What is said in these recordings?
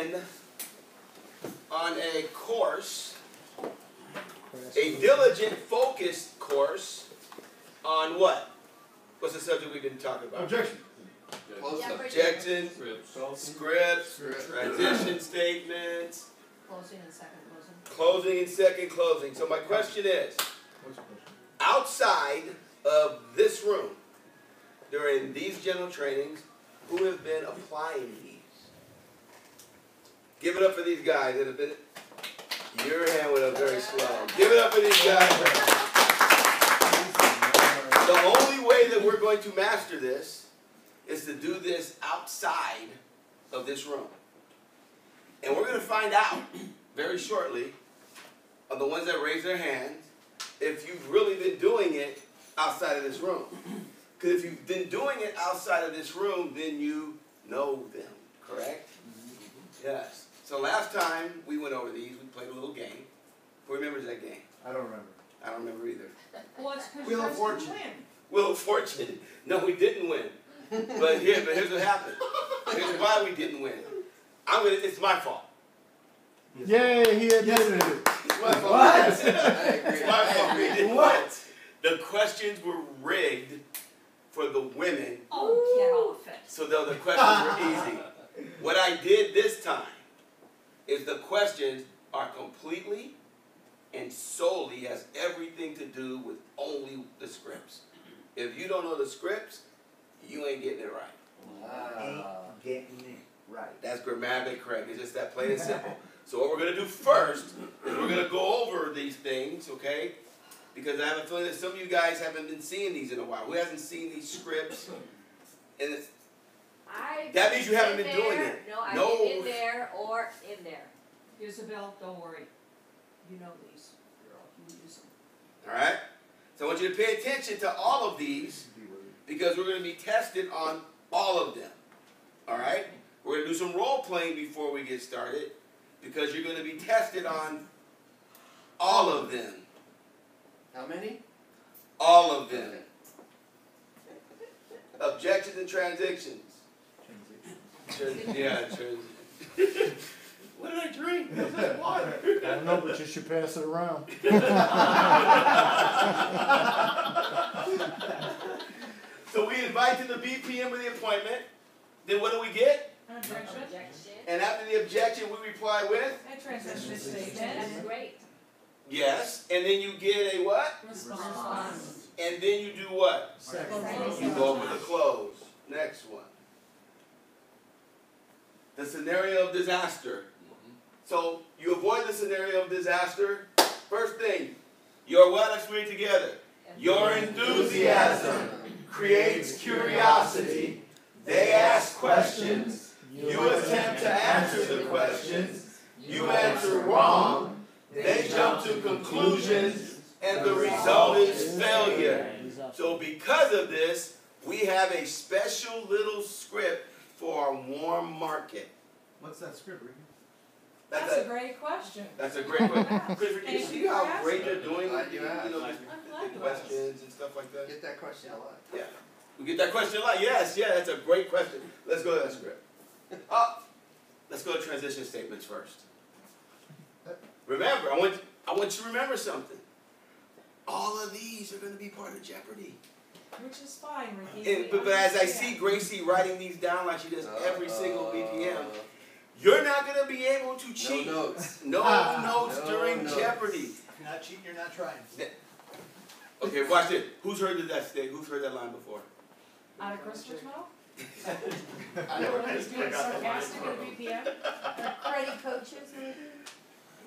in on a course, a diligent, focused course on what? What's the subject we've been talking about? Objection. Objection, scripts, transition statements, Closing and second closing. closing and second closing. So my question is, outside of this room, during these general trainings, who have been applying these? Give it up for these guys that have been. Your hand went up very slow. Give it up for these guys. The only way that we're going to master this is to do this outside of this room. And we're going to find out very shortly of the ones that raise their hands if you've really been doing it outside of this room. Because if you've been doing it outside of this room, then you know them, correct? Yes. So last time we went over these, we played a little game. Who remembers that game? I don't remember. I don't remember either. Well, it's because Wheel you of guys Fortune. didn't win. Wheel of Fortune. No, we didn't win. But here's what happened. Here's why we didn't win. It's my fault. Yay, he admitted it. It's my fault. What? It's my fault we didn't win. The questions were rigged for the women. Oh, get off it. So the questions were easy. What I did this time is the questions are completely and solely has everything to do with only the scripts. If you don't know the scripts, you ain't getting it right. Ain't getting it right. That's grammatically correct. It's just that plain and simple. So what we're going to do first is we're going to go over these things, okay? Because I have a feeling that some of you guys haven't been seeing these in a while. Who hasn't seen these scripts? And it's, that means you haven't been doing it. No, I've No. been in there or in there. Isabel, don't worry. You know these, girl. You use them. All right? So I want you to pay attention to all of these because we're going to be tested on all of them. All right? We're going to do some role playing before we get started because you're going to be tested on all of them. How many? All of them. Objections and transitions. What did I drink? Water. I don't know, but you should pass it around. So we invite to the BPM of the appointment. Then what do we get? Objection. And after the objection, we reply with? A transition statement. That's great. Yes. And then you get a what? Response. And then you do what? Second. You go over the close. Next one. The scenario of disaster. So you avoid the scenario of disaster. First thing, your what? Let's read together. Your enthusiasm creates curiosity. They ask questions. You attempt to answer the questions. You answer wrong. They jump to conclusions. And the result is failure. So because of this, we have a special little script for our warm market. What's that script, Ricky? That's a great question. That's a great question. Christopher, do you Thank see you for how asking. great they're doing Glad with you the, asked. the I'm glad you questions and stuff like that? Get that question a lot. Yeah. We get that question a lot. Yes, yeah, that's a great question. Let's go to that script. Let's go to transition statements first. Remember, I want you to remember something. All of these are going to be part of Jeopardy. Which is fine, Ricky. But as I see Gracie writing these down like she does every single BPM, you're not going to be able to cheat. No notes. No notes No during notes. Jeopardy. If you're not cheating, you're not trying. Okay, watch it. Who's heard that line before? Out of Christopher's mouth? I never When he's being sarcastic at the BPM? Credit coaches,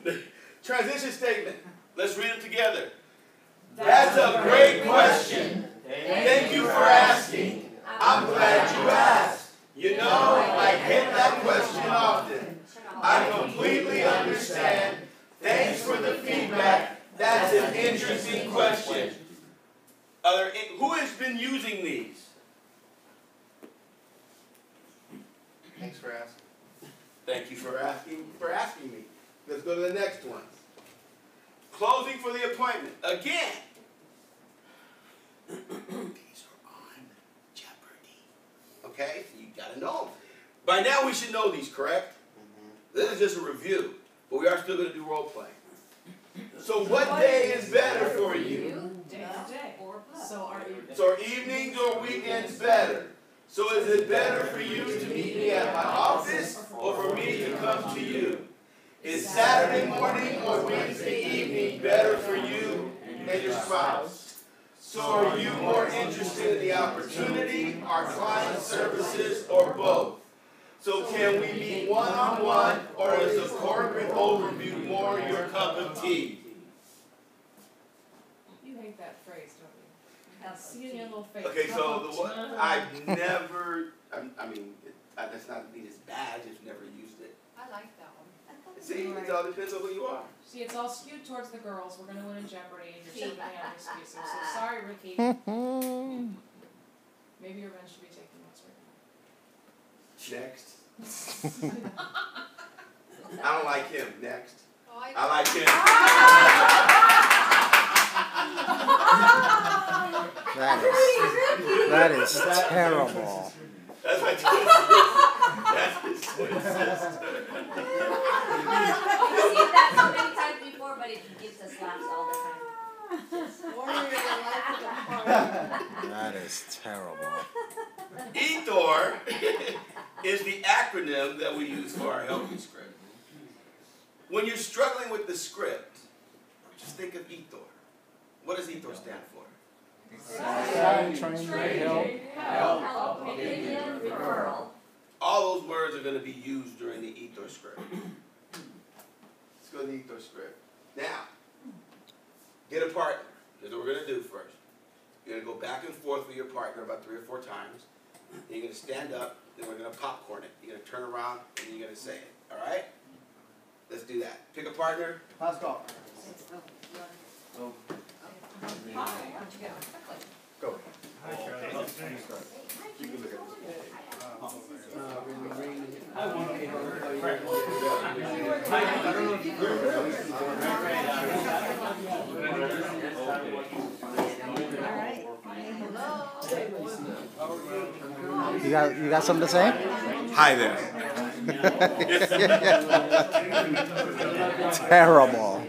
maybe? Transition statement. Let's read it together. That's a great question. Thank you for asking. I'm glad you asked. You know, I get that question often. I completely understand. Thanks for the feedback. That's an interesting question. Who has been using these? Thanks for asking. Thank you for asking me. Let's go to the next one. Closing for the appointment. Again. These are on Jeopardy. Okay? So you gotta know them. By now we should know these, correct? This is just a review, but we are still going to do role playing. So what day is better for you? Day to day. So So are evenings or weekends better? So is it better for you to meet me at my office or for me to come to you? Is Saturday morning or Wednesday evening better for you and your spouse? So are you more interested in the opportunity, our client services, or both? So can we meet one-on-one, or is the corporate overview more your cup of tea? you hate that phrase, don't you? I see it in your little face. Okay, so the one I've never, I mean, that's not mean it's bad, just never used it. I like that one. See, it all depends on who you are. See, it's all skewed towards the girls. We're gonna win in Jeopardy, and you're shipping out excuses. So sorry, Ricky. Maybe your bench should be taking notes right Next. I don't like him. Next. Oh, I like him. That is terrible. That's my twin sister. That's his twin sister. I've seen that so many times before, but it gives us laughs all the time. That is terrible. Ethor is the acronym that we use for our helping script. When you're struggling with the script, just think of Ethor. What does Ethor stand for? Help, opinion, referral. All those words are going to be used during the Ethor script. Let's go to the Ethor script. Now, get a partner. Here's what we're going to do first. You're going to go back and forth with your partner about 3 or 4 times. Then you're going to stand up. Then we're going to popcorn it. You're going to turn around and then you're going to say it. All right? Let's do that. Pick a partner. Pascal. Why don't you go? Go. You got something to say? Hi there. Terrible.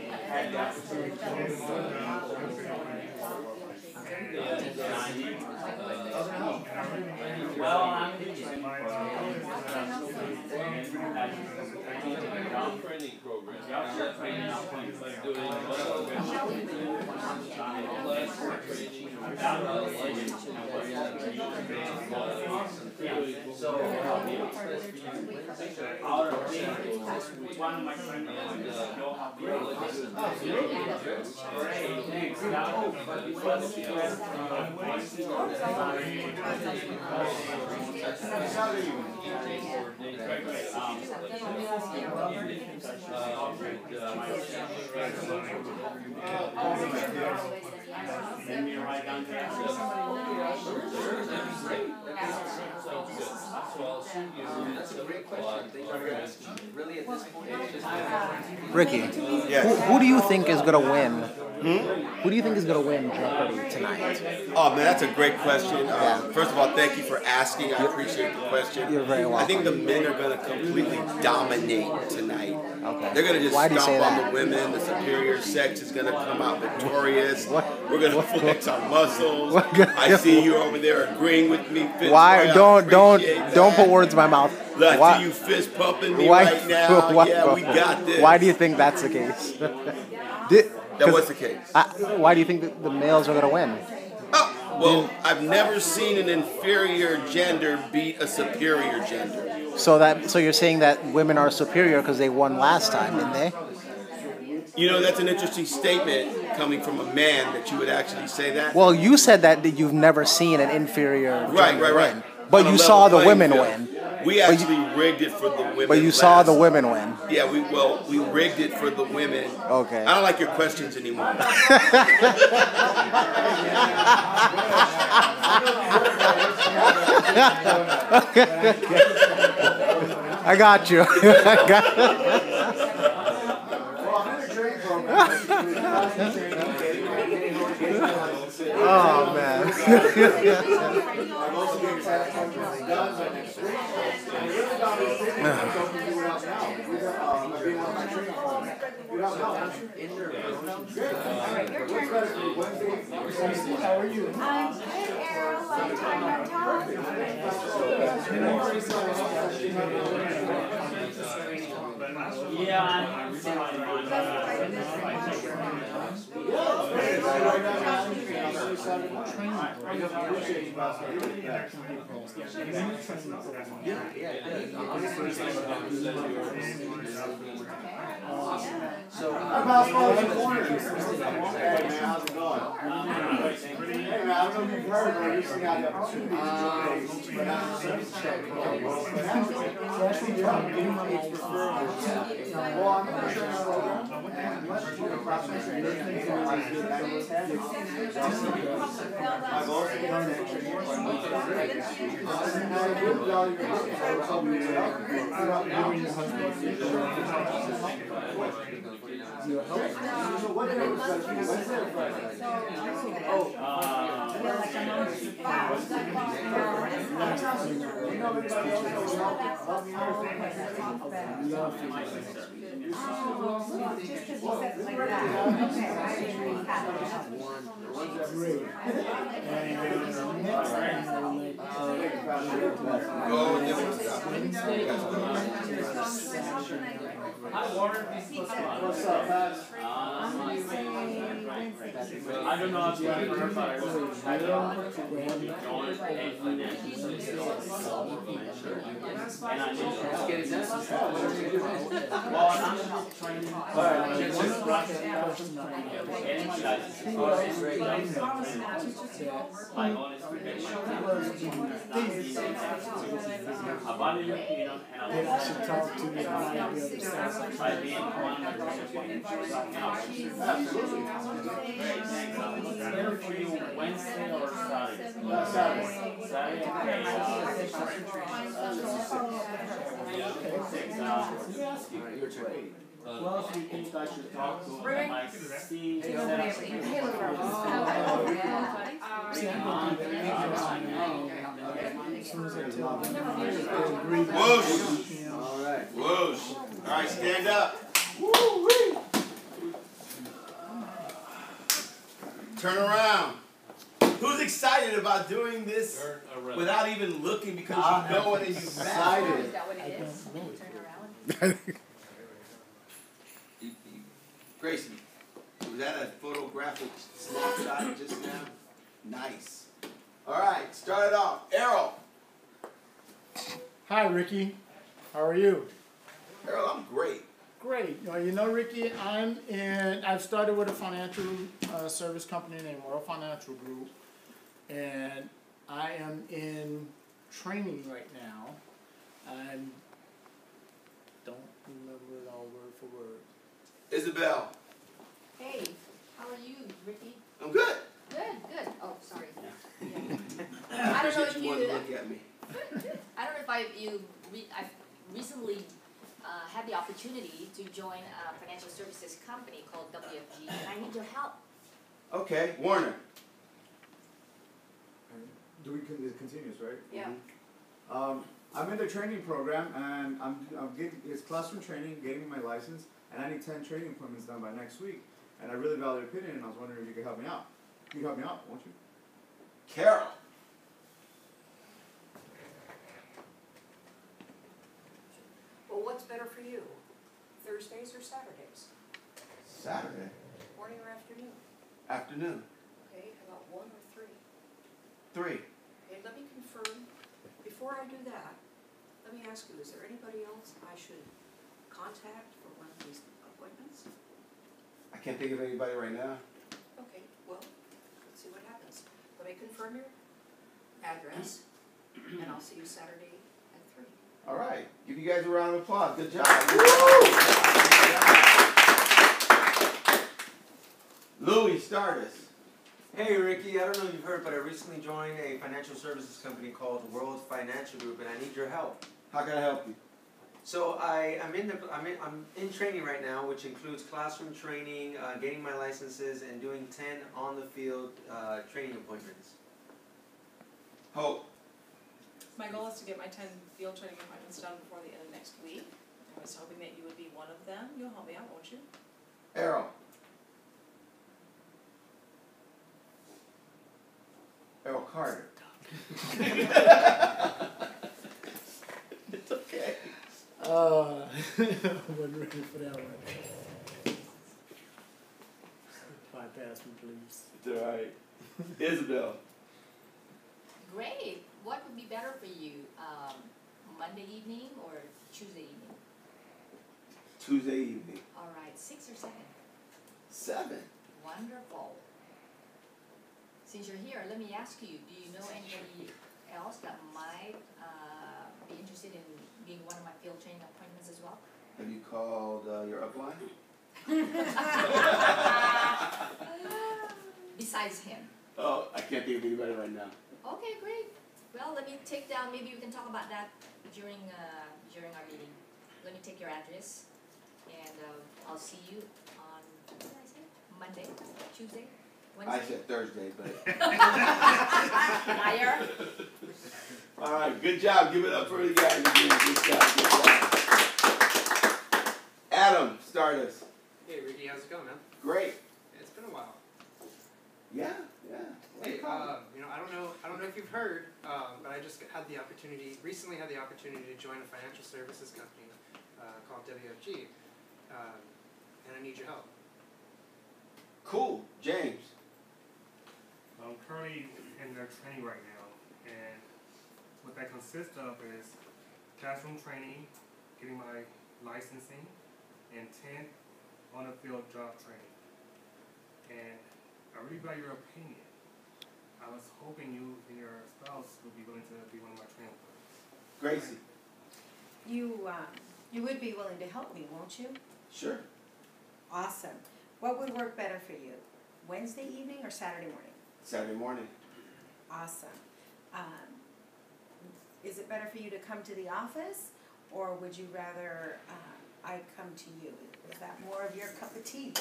Ricky, Yes. who do you think is going to win? Who do you think is going to win Jeopardy tonight? Oh, man, that's a great question. First of all, thank you for asking. I appreciate the question. You're very welcome. I think the men are going to completely dominate tonight. Okay. They're going to just Why do you say stomp on that? the women. The superior sex is going to come out victorious. What? We're going to flex our muscles. What? I see you over there agreeing with me. Fist Why? bump. I appreciate Don't put that. words in my mouth. Look, I Why? see you fist pumping me Why? right now. Why? Yeah, we got this. Why do you think that's the case? That was the case. Why do you think that the males are going to win? Oh, well, I've never seen an inferior gender beat a superior gender. So you're saying that women are superior because they won last time, didn't they? You know, that's an interesting statement coming from a man that you would actually say that. Well, you said that you've never seen an inferior gender Right. win, but On a you saw the level women playing field. win. We actually rigged it for the women. But you saw the women win. Yeah, we rigged it for the women. Okay. I don't like your questions anymore. I got you. I got Oh man. In their Alright, your turn. How are you? I'm good, Errol. Long time no talk. So, Our basketball is in the corner. Hey man, how's it going? Hey man, I don't know if you've heard, but I recently had the opportunity to join a financial services company called Procpecting. Well, I'm in the training program, and unless you're a classroom trainer, and you're always good at it, my goal is to get into training for a month. And I really value your help, so I was hoping to help you and your husband. So what day was that? Wednesday or Friday? What's up, Pat? I don't know if you have heard, but I and I need to get it done. Well, I'm not training. Just getting my license. My goal is to get my license. I should talk to you about the other stuff. By being one of the Wednesday or Saturday? Saturday. Who else do you think I should talk to? Like, see, Whoosh. alright. Whoosh. All right, stand up. Woo-wee. Turn around. Who's excited about doing this without even looking because you know it and you mastered Is it? that what it is? Turn around? Gracie, was that a photographic snapshot just now? Nice. All right, start it off. Errol. Hi, Ricky. How are you? Errol, I'm great. Great. Well, you know, Ricky, I've started with a financial service company named World Financial Group, and I am in training right now. I don't remember it all word for word. Isabel. Hey, how are you, Ricky? I'm good. Good. Oh, sorry. I I don't know appreciate if you wanting to you. look at me. I don't know if I've recently had the opportunity to join a financial services company called WFG, and I need your help. Okay, Warner. Do we it continues, right? Yeah. I'm in the training program, and I'm getting it's classroom training, getting my license, and I need 10 training appointments done by next week. And I really value your opinion, and I was wondering if you could help me out. You can help me out, won't you? Carol. Well, what's better for you? Thursdays or Saturdays? Saturday. Morning or afternoon? Afternoon. Okay, how about 1 or 3? 3. Okay, let me confirm. Before I do that, let me ask you, is there anybody else I should contact for one of these appointments? I can't think of anybody right now. Okay, well, let's see what happens. Let me confirm your address, and I'll see you Saturday at 3. All right. Give you guys a round of applause. Good job. Louis, start us. Hey Ricky, I don't know if you've heard, but I recently joined a financial services company called World Financial Group, and I need your help. How can I help you? So I'm in training right now, which includes classroom training, getting my licenses, and doing 10 on the field training appointments. Hope. My goal is to get my 10 field training appointments done before the end of next week. I was hoping that you would be one of them. You'll help me out, won't you? Errol. Errol Carter. It's okay. I wasn't ready for that one. Bypass me, please. It's alright. Isabel. Great. What would be better for you? Monday evening or Tuesday evening? Tuesday evening. All right, 6 or 7? 7. Wonderful. Since you're here, let me ask you, do you know anybody else that might be interested in being one of my field training appointments as well? Have you called your upline? Besides him. Oh, I can't think of anybody right now. Okay, great. Well, let me take down, maybe we can talk about that during our meeting. Let me take your address, and I'll see you on, what did I say? Monday, Tuesday, Wednesday? I said Thursday, but. Liar. All right, good job. Give it up for the guys again. Good job, good job. Adam, start us. Hey Ricky, how's it going, man? Great. It's been a while. Yeah, yeah. Hey, you know, I don't know if you've heard, but I just recently had the opportunity to join a financial services company called WFG, and I need your help. Cool. James. I'm currently in their training right now, and what that consists of is classroom training, getting my licensing, and 10 on-the-field job training. And I really value your opinion. I was hoping you and your spouse would be willing to be one of my training partners. Gracie. You would be willing to help me, won't you? Sure. Awesome. What would work better for you? Wednesday evening or Saturday morning? Saturday morning. Awesome. Is it better for you to come to the office, or would you rather I come to you? Is that more of your cup of tea?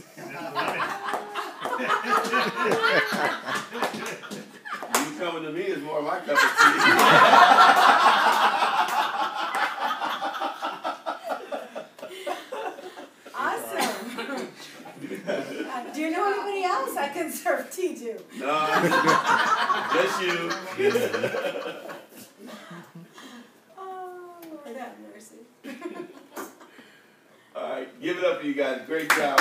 You coming to me is more of my cup of tea. Awesome. Do you know anybody else I can serve tea to? No, just you. Oh, Lord have mercy. All right, give it up for you guys. Great job.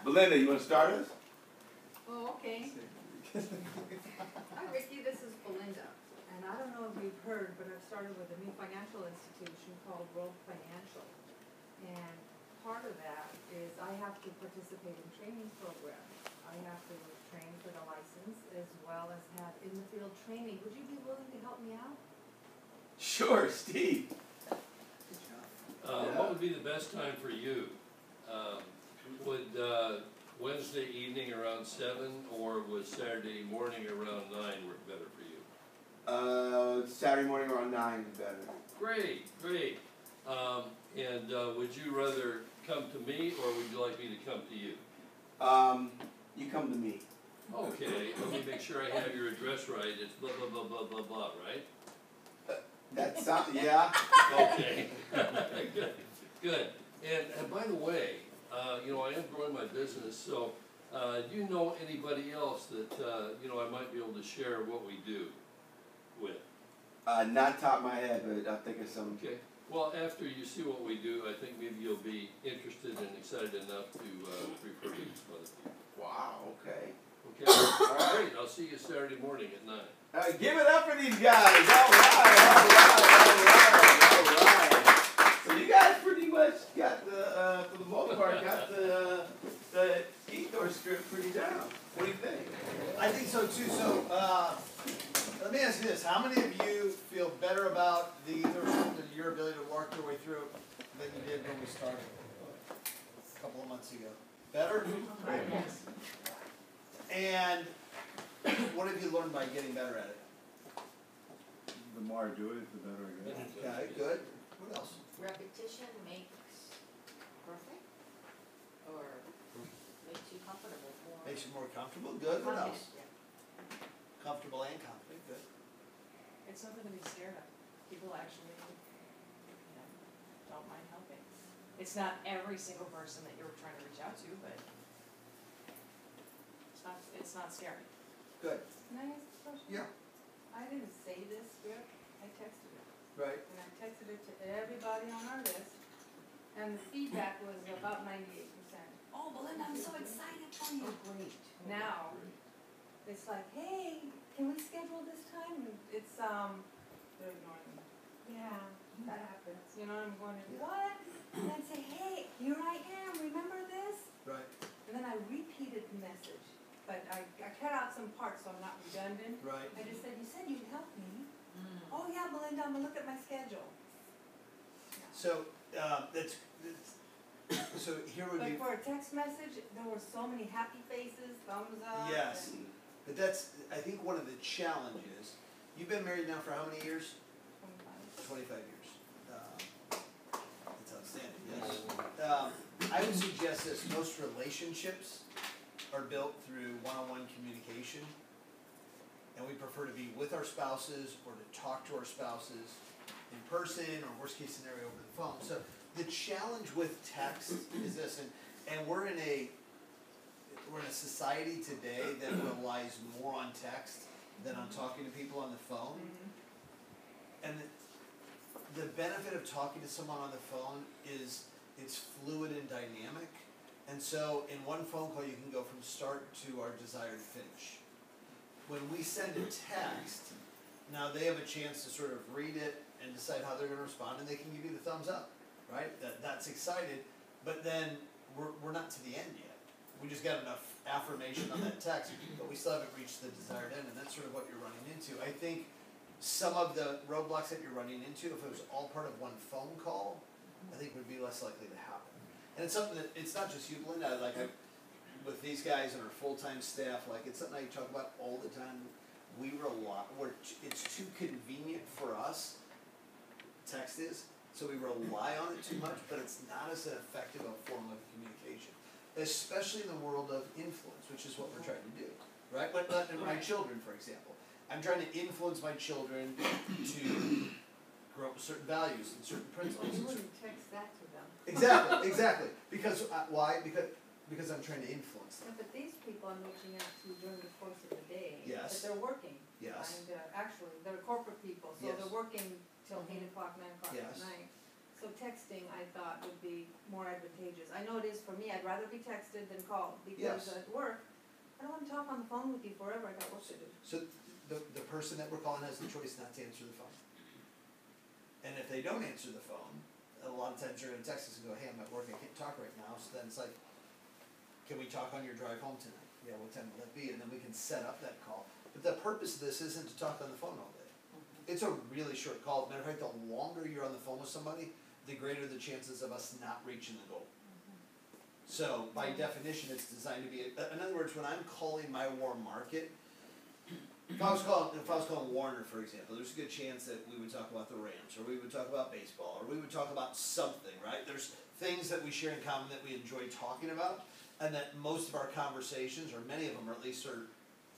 Belinda, you want to start us? Oh, okay. Hi Ricky, this is Belinda. And I don't know if you've heard, but I've started with a new financial institution called World Financial. And part of that is I have to participate in training programs. I have to train for the license as well as have in-the-field training. Would you be willing to help me out? Sure, Steve. What would be the best time for you? Would Wednesday evening around 7 or would Saturday morning around 9 work better for you? Saturday morning around 9 is better. Great, great. And would you rather come to me or would you like me to come to you? You come to me. Okay, let me make sure I have your address right. It's blah, blah, blah, blah, blah, blah, right? That sounds, yeah. Okay. Good, good. And by the way, you know, I am growing my business, so do you know anybody else that, you know, I might be able to share what we do with? Not top of my head, but I'll think of some. Okay. Well, after you see what we do, I think maybe you'll be interested and excited enough to refer you to some other people. Wow, okay. Okay? All right, great. I'll see you Saturday morning at 9. Give it up for these guys. All right. So you guys pretty much got the, for the most part, got the ethos script pretty down. What do you think? I think so too. So let me ask you this: how many of you feel better about the ethos script and your ability to work your way through than you did when we started a couple of months ago? Better? Yes. And what have you learned by getting better at it? The more I do it, the better I get. Okay, good. What else? Repetition makes perfect, or makes you comfortable more. Makes you more comfortable. Good. What Confident, else? yeah. Comfortable and confident. Good. It's something to be scared of. People actually, you know, don't mind It's not every single person that you're trying to reach out to, but it's not scary. Good. Can I ask a question? Yeah. I didn't say this script, I texted it. Right. And I texted it to everybody on our list, and the feedback was about 98%. Oh, Belinda, I'm so excited for you. Oh, great. Now, it's like, hey, can we schedule this time? And it's, they're ignoring me. Yeah, that happens. You know, I'm going, what? And then say, hey, here I am, remember this? Right. And then I repeated the message, but I cut out some parts so I'm not redundant. Right. I just said, you said you'd help me. Oh yeah, Belinda, I'm gonna look at my schedule. So, so here would be. But for a text message, there were so many happy faces, thumbs up. Yes, and but that's, I think one of the challenges, you've been married now for how many years? 25 years. That's outstanding, yes. I would suggest this, most relationships are built through one-on-one communication, and we prefer to be with our spouses or to talk to our spouses in person or worst case scenario over the phone. So the challenge with text is this, and we're in a society today that relies more on text than on talking to people on the phone. And the benefit of talking to someone on the phone is it's fluid and dynamic. And so in one phone call you can go from start to our desired finish. When we send a text, now they have a chance to sort of read it and decide how they're going to respond, and they can give you the thumbs up, right? That's excited, but then we're not to the end yet. We just got enough affirmation on that text, but we still haven't reached the desired end, and that's sort of what you're running into. I think some of the roadblocks that you're running into, if it was all part of one phone call, I think would be less likely to happen. And it's something that, it's not just you, Belinda, with these guys and our full-time staff, it's something I talk about all the time. It's too convenient for us, text is, so we rely on it too much, but it's not as effective a form of communication, especially in the world of influence, which is what we're trying to do, right? But my children, for example. I'm trying to influence my children to grow up with certain values and certain principles. You wouldn't text that to them. Exactly. Because, why? Because I'm trying to influence them. Yeah, but these people I'm reaching out to during the course of the day. Yes. But they're working. Yes. And actually, they're corporate people, so Yes. they're working till 8 o'clock, 9 o'clock Yes. at night. So texting, I thought, would be more advantageous. I know it is for me, I'd rather be texted than called, because Yes. at work, I don't wanna talk on the phone with you forever, I got work to do. So the person that we're calling has the choice not to answer the phone. And if they don't answer the phone, a lot of times they're gonna text us and go, hey, I'm at work, I can't talk right now, so then it's like, can we talk on your drive home tonight? Yeah, what time will that be? And then we can set up that call. But the purpose of this isn't to talk on the phone all day. It's a really short call. Matter of fact, the longer you're on the phone with somebody, the greater the chances of us not reaching the goal. So by definition, it's designed to be, in other words, when I'm calling my warm market, if I was calling Warner, for example, there's a good chance that we would talk about the Rams, or we would talk about baseball, or we would talk about something, right? There's things that we share in common that we enjoy talking about, and that most of our conversations, or many of them at least, are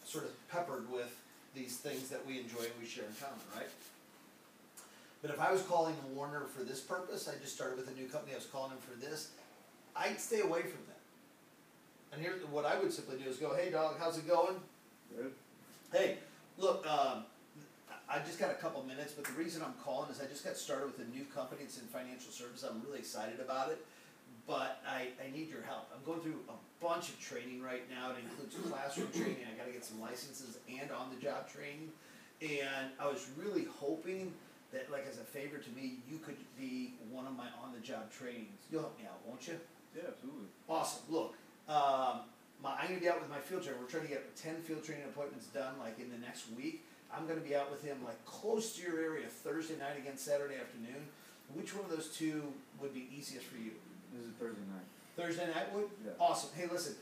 sort of peppered with these things that we enjoy and we share in common, right? But if I was calling Warner for this purpose, I just started with a new company, I was calling him for this, I'd stay away from that. And here, what I would simply do is go, hey dog, how's it going? Good. Hey, look, I just got a couple minutes, but the reason I'm calling is I just got started with a new company. It's in financial service. I'm really excited about it, but I need your help. I'm going through a bunch of training right now. It includes classroom training. I got to get some licenses and on-the-job training. And I was really hoping that, as a favor to me, you could be one of my on-the-job trainings. You'll help me out, won't you? Yeah, absolutely. Awesome. Look, I'm going to be out with my field trainer. We're trying to get 10 field training appointments done, in the next week. I'm going to be out with him, close to your area, Thursday night again, Saturday afternoon. Which one of those two would be easiest for you? This is Thursday night. Thursday night would? Yeah. Awesome. Hey, listen,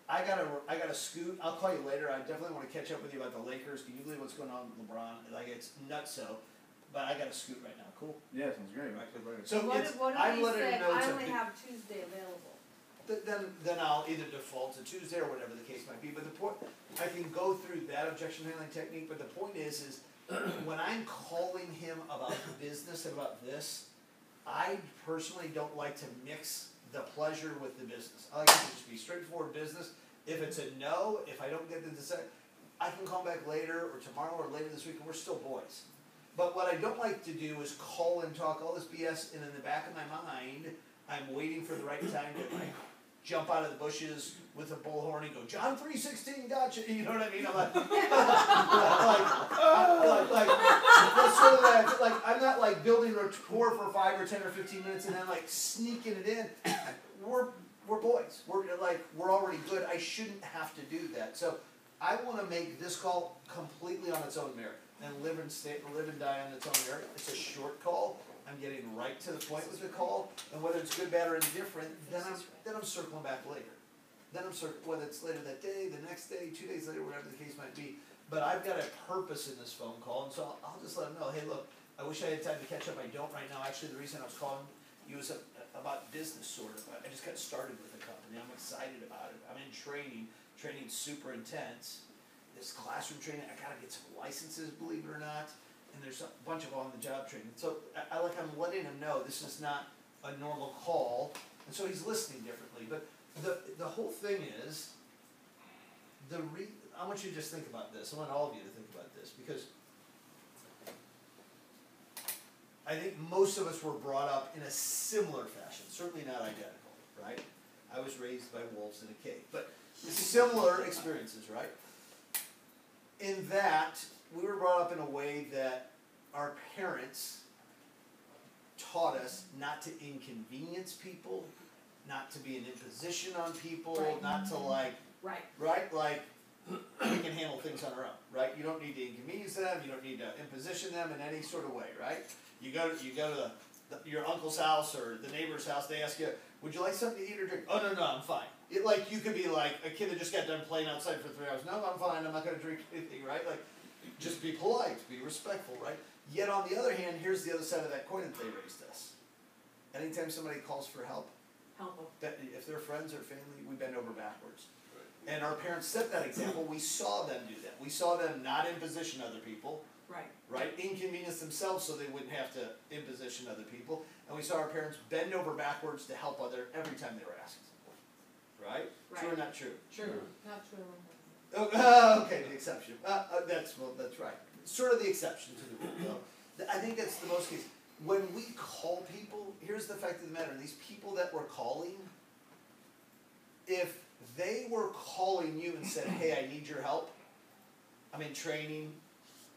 I gotta scoot. I'll call you later. I definitely want to catch up with you about the Lakers. Can you believe what's going on with LeBron? It's nutso. But I gotta scoot right now. Cool? Yeah, sounds great. Right. So What if I'm he letting said, him know I only have Tuesday available? then I'll either default to Tuesday or whatever the case might be. But the point, I can go through that objection handling technique, but the point is when I'm calling him about business and about this, I personally don't like to mix the pleasure with the business. I like it to just be straightforward business. If it's a no, if I don't get to decide, I can call back later or tomorrow or later this week and we're still boys. But what I don't like to do is call and talk all this BS, and in the back of my mind, I'm waiting for the right time to like jump out of the bushes with a bullhorn and go, John 3:16, gotcha. You know what I mean? I'm like, that's sort of like I'm not like building rapport for 5 or 10 or 15 minutes and then like sneaking it in. We're boys. We're already good. I shouldn't have to do that. So I want to make this call completely on its own merit and live and die on its own merit. It's a short call. I'm getting right to the point with the call, and whether it's good, bad, or indifferent, then I'm circling back later. Then I'm whether it's later that day, the next day, 2 days later, whatever the case might be. But I've got a purpose in this phone call, and so I'll just let them know, hey, look, I wish I had time to catch up. I don't right now. Actually, the reason I was calling you is about business, sort of. I just got started with the company. I'm excited about it. I'm in training. Training's super intense. This classroom training, I gotta get some licenses, believe it or not. And there's a bunch of on-the-job training. So I'm letting him know this is not a normal call, and so he's listening differently. But the whole thing is, I want you to just think about this. I want all of you to think about this, because I think most of us were brought up in a similar fashion, certainly not identical, right? I was raised by wolves in a cave, but similar experiences, right? In that, we were brought up in a way that our parents taught us not to inconvenience people, not to be an imposition on people, not to like, right? Like, we can handle things on our own, right? You don't need to inconvenience them, you don't need to imposition them in any sort of way, right? You go to your uncle's house or the neighbor's house, they ask you, would you like something to eat or drink? Oh, no, I'm fine. You could be like a kid that just got done playing outside for 3 hours. No, I'm fine, I'm not going to drink anything, right? Like, just be polite, be respectful, right? Yet on the other hand, here's the other side of that coin that they raised us. Anytime somebody calls for help, if they're friends or family, we bend over backwards. Right. And our parents set that example. We saw them do that. We saw them not imposition other people. Right? Inconvenience themselves so they wouldn't have to imposition other people. And we saw our parents bend over backwards to help every time they were asked. Right? True or not true? True. Not true. Okay, the exception. That's right. Sort of the exception to the rule, though. I think that's the most case. When we call people, here's the fact of the matter. These people that we're calling, if they were calling you and said, hey, I need your help, I'm in training,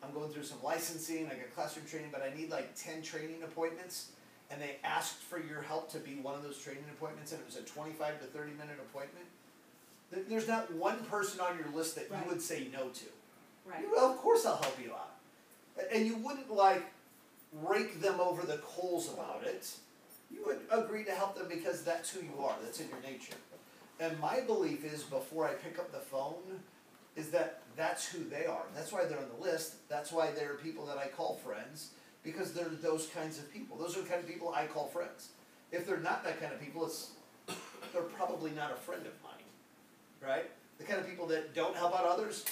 I'm going through some licensing, I got classroom training, but I need like 10 training appointments, and they asked for your help to be one of those training appointments, and it was a 25 to 30-minute appointment, there's not one person on your list that you would say no to. Well, of course I'll help you out. And you wouldn't like rake them over the coals about it. You would agree to help them because that's who you are. That's in your nature. And my belief is, before I pick up the phone, is that that's who they are. That's why they're on the list. That's why they're people that I call friends, because they're those kinds of people. Those are the kind of people I call friends. If they're not that kind of people, they're probably not a friend of mine, right? The kind of people that don't help out others,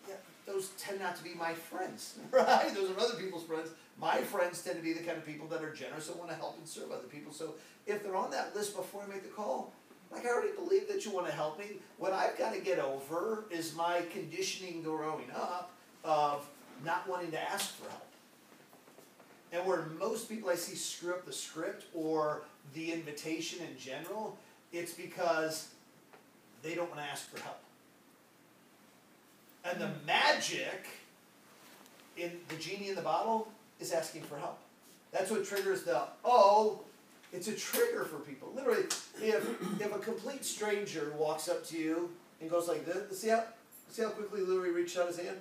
yeah, those tend not to be my friends, right? Those are other people's friends. My friends tend to be the kind of people that are generous and want to help and serve other people. So if they're on that list before I make the call, like, I already believe that you want to help me. What I've got to get over is my conditioning growing up of not wanting to ask for help. And where most people I see screw up the script or the invitation in general, it's because they don't want to ask for help. And the magic in the genie in the bottle is asking for help. That's what triggers it's a trigger for people. Literally, if a complete stranger walks up to you and goes like this, see how quickly Louis reached out his hand?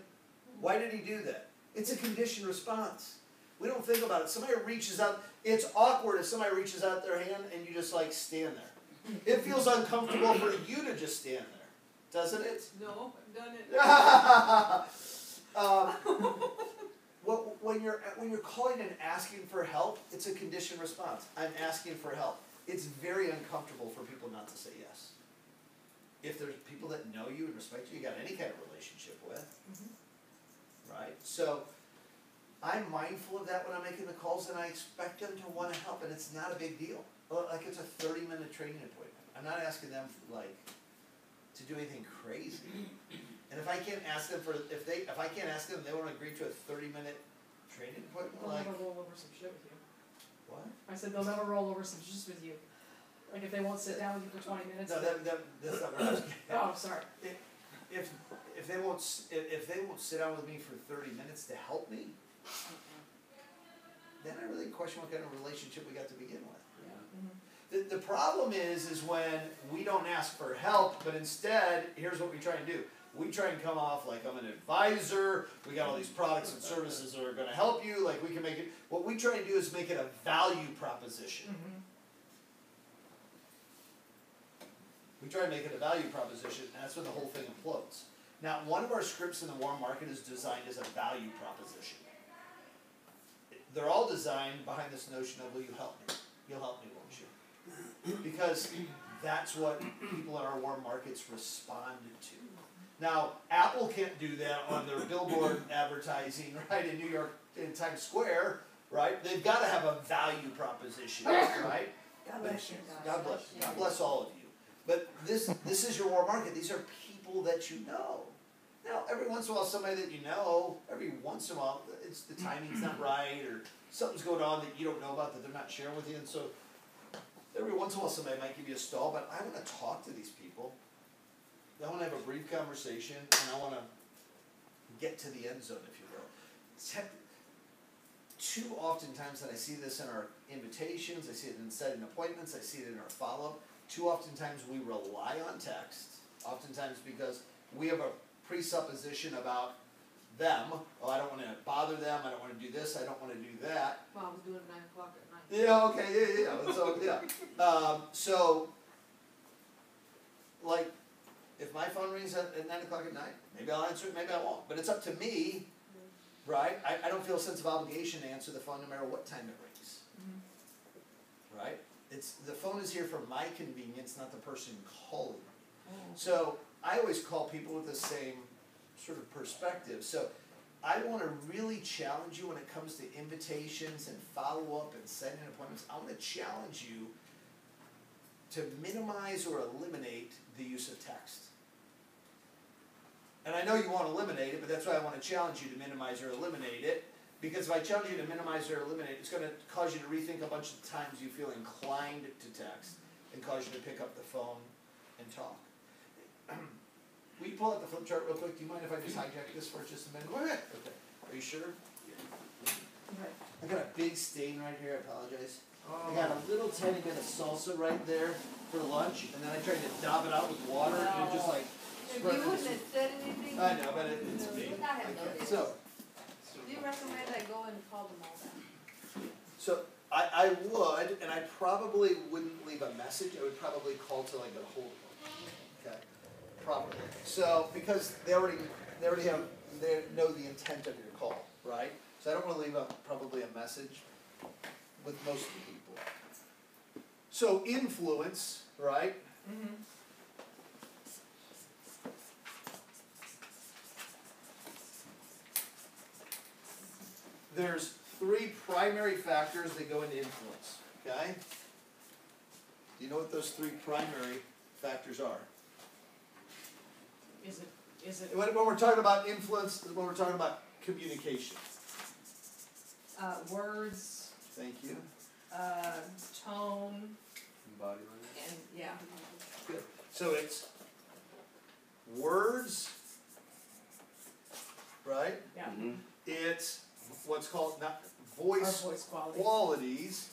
Why did he do that? It's a conditioned response. We don't think about it. Somebody reaches out, it's awkward if somebody reaches out their hand and you just like stand there. It feels uncomfortable for you to just stand there, doesn't it? No, I've done it. When you're calling and asking for help, it's a conditioned response. I'm asking for help. It's very uncomfortable for people not to say yes. If there's people that know you and respect you got any kind of relationship with, right? So I'm mindful of that when I'm making the calls, and I expect them to wanna help, and it's not a big deal. Like, it's a 30-minute training appointment. I'm not asking them, like, to do anything crazy. And if I can't ask them if I can't ask them, they wanna agree to a 30-minute training appointment, They'll like, never roll over some shit with you. what? I said they'll never roll over some shit with you. Like if they won't sit down with you for 20 minutes. No, that's not what I was getting at. Oh, sorry. If they won't sit down with me for 30 minutes to help me, then I really question what kind of relationship we got to begin with. The problem is when we don't ask for help, but instead, here's what we try and do. We try and come off like I'm an advisor, we got all these products and services that are gonna help you, like we can make it, what we try and do is make it a value proposition. We try and make it a value proposition, and that's when the whole thing implodes. Now, one of our scripts in the warm market is designed as a value proposition. They're all designed behind this notion of, will you help me? You'll help me, won't you? Because that's what people in our warm markets respond to. Now, Apple can't do that on their billboard advertising, right, in New York, in Times Square, right? They've got to have a value proposition, right? God bless you. God bless. God bless all of you. But this is your warm market. These are people that you know. Now, every once in a while, somebody that you know, every once in a while, it's the timing's not right, or something's going on that you don't know about that they're not sharing with you, and so every once in a while, somebody might give you a stall. But I want to talk to these people. I want to have a brief conversation, and I want to get to the end zone, if you will. Too oftentimes that I see this in our invitations, I see it in setting appointments, I see it in our follow-up. Too oftentimes we rely on text, oftentimes because we have a presupposition about them. Oh, I don't want to bother them, I don't want to do this, I don't want to do that. Well, I was doing it at 9 o'clock at night. Yeah, okay, yeah. So, yeah. So, like, if my phone rings at 9 o'clock at night, maybe I'll answer it, maybe I won't. But it's up to me, right? I don't feel a sense of obligation to answer the phone no matter what time it rings. Right? The phone is here for my convenience, not the person calling me. So, I always call people with the same sort of perspective. So, I want to really challenge you when it comes to invitations and follow-up and setting appointments. I want to challenge you to minimize or eliminate the use of text. And I know you want to eliminate it, but that's why I want to challenge you to minimize or eliminate it. Because if I challenge you to minimize or eliminate it, it's going to cause you to rethink a bunch of times you feel inclined to text and cause you to pick up the phone and talk. Will you pull out the flip chart real quick? Do you mind if I just hijack this for just a minute? Go ahead. Okay. Are you sure? I got a big stain right here. I apologize. I got a little tiny bit of salsa right there for lunch, and then I tried to dab it out with water, and it just like If you wouldn't have said anything. I know, but it's me. Would not have noticed. So, Do you recommend I go and call them all back? so I would, and I probably wouldn't leave a message. I would probably call till I get a hold of them. Okay, probably. So because they already know the intent of your call, right? So I don't want to leave probably a message with most of the people. So influence, right? There's 3 primary factors that go into influence, okay? Do you know what those 3 primary factors are? Is it? When we're talking about influence, when we're talking about communication. Words. Thank you. Tone. Body language. And, yeah. Good. So it's words, right? Yeah. It's what's called voice, Our voice qualities. qualities.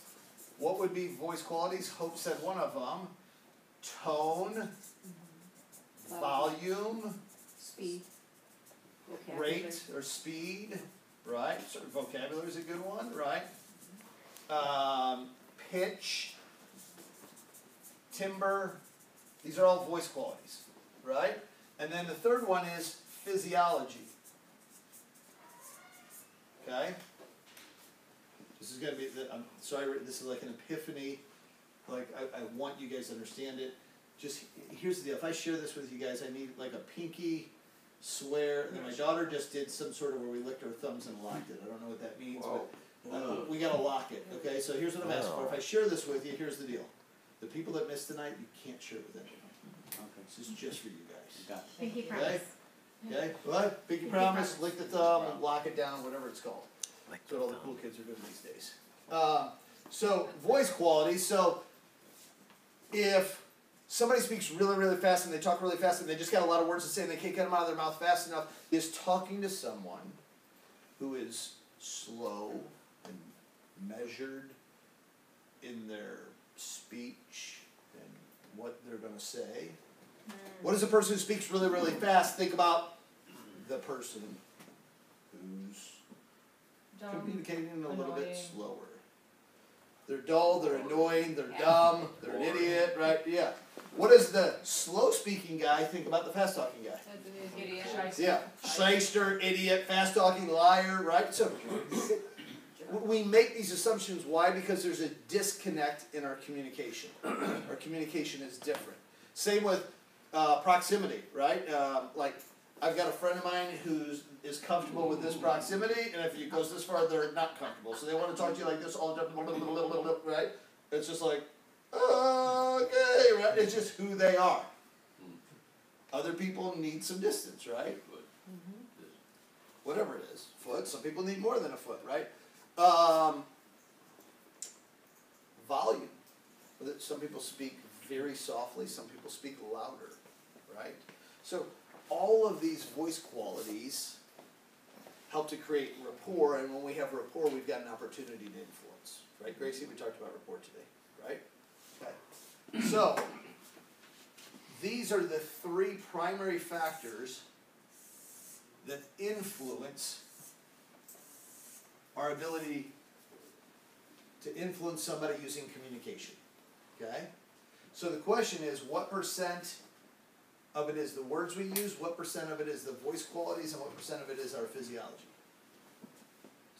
What would be voice qualities? Hope said one of them. Tone, volume, Speed. rate or speed, right? Sort of vocabulary is a good one, right? Pitch, timbre, these are all voice qualities, right? And then the third one is physiology. Okay? This is going to be, I'm sorry, this is like an epiphany. Like, I want you guys to understand it. Just, here's the deal. If I share this with you guys, I need like a pinky swear, and then my daughter just did some sort of where we licked our thumbs and locked it. I don't know what that means, but we gotta lock it, okay? So here's what I'm asking for. If I share this with you, here's the deal. The people that missed tonight, you can't share it with anyone. Okay. This is just for you guys. Pinky Okay? promise. Okay, what? Pinky promise, lick the thumb, and lock it down, whatever it's called. That's what all the cool kids are doing these days. So, voice quality. So, if somebody speaks really, really fast and they talk really fast and they just got a lot of words to say and they can't get them out of their mouth fast enough, is talking to someone who is slow and measured in their speech and what they're going to say. What does a person who speaks really, really fast think about? The person who's communicating a little bit slower. They're dull, they're annoying, they're dumb, they're an idiot, right? Yeah. What does the slow-speaking guy think about the fast-talking guy? Idiot. Yeah. Shyster, idiot, fast-talking, liar, right? So we make these assumptions. Why? Because there's a disconnect in our communication. Our communication is different. Same with proximity, right? Like, I've got a friend of mine who is comfortable with this proximity, and if it goes this far, they're not comfortable. So they want to talk to you like this all the time, right? It's just like, okay, right? It's just who they are. Other people need some distance, right? Whatever it is, foot. Some people need more than a foot, right? Volume. Some people speak very softly. Some people speak louder, right? So all of these voice qualities help to create rapport, and when we have rapport, we've got an opportunity to influence, right? Gracie, we talked about rapport today, right? Okay. So these are the three primary factors that influence our ability to influence somebody using communication, okay? So the question is, what percent of it is the words we use, what percent of it is the voice qualities, and what percent of it is our physiology?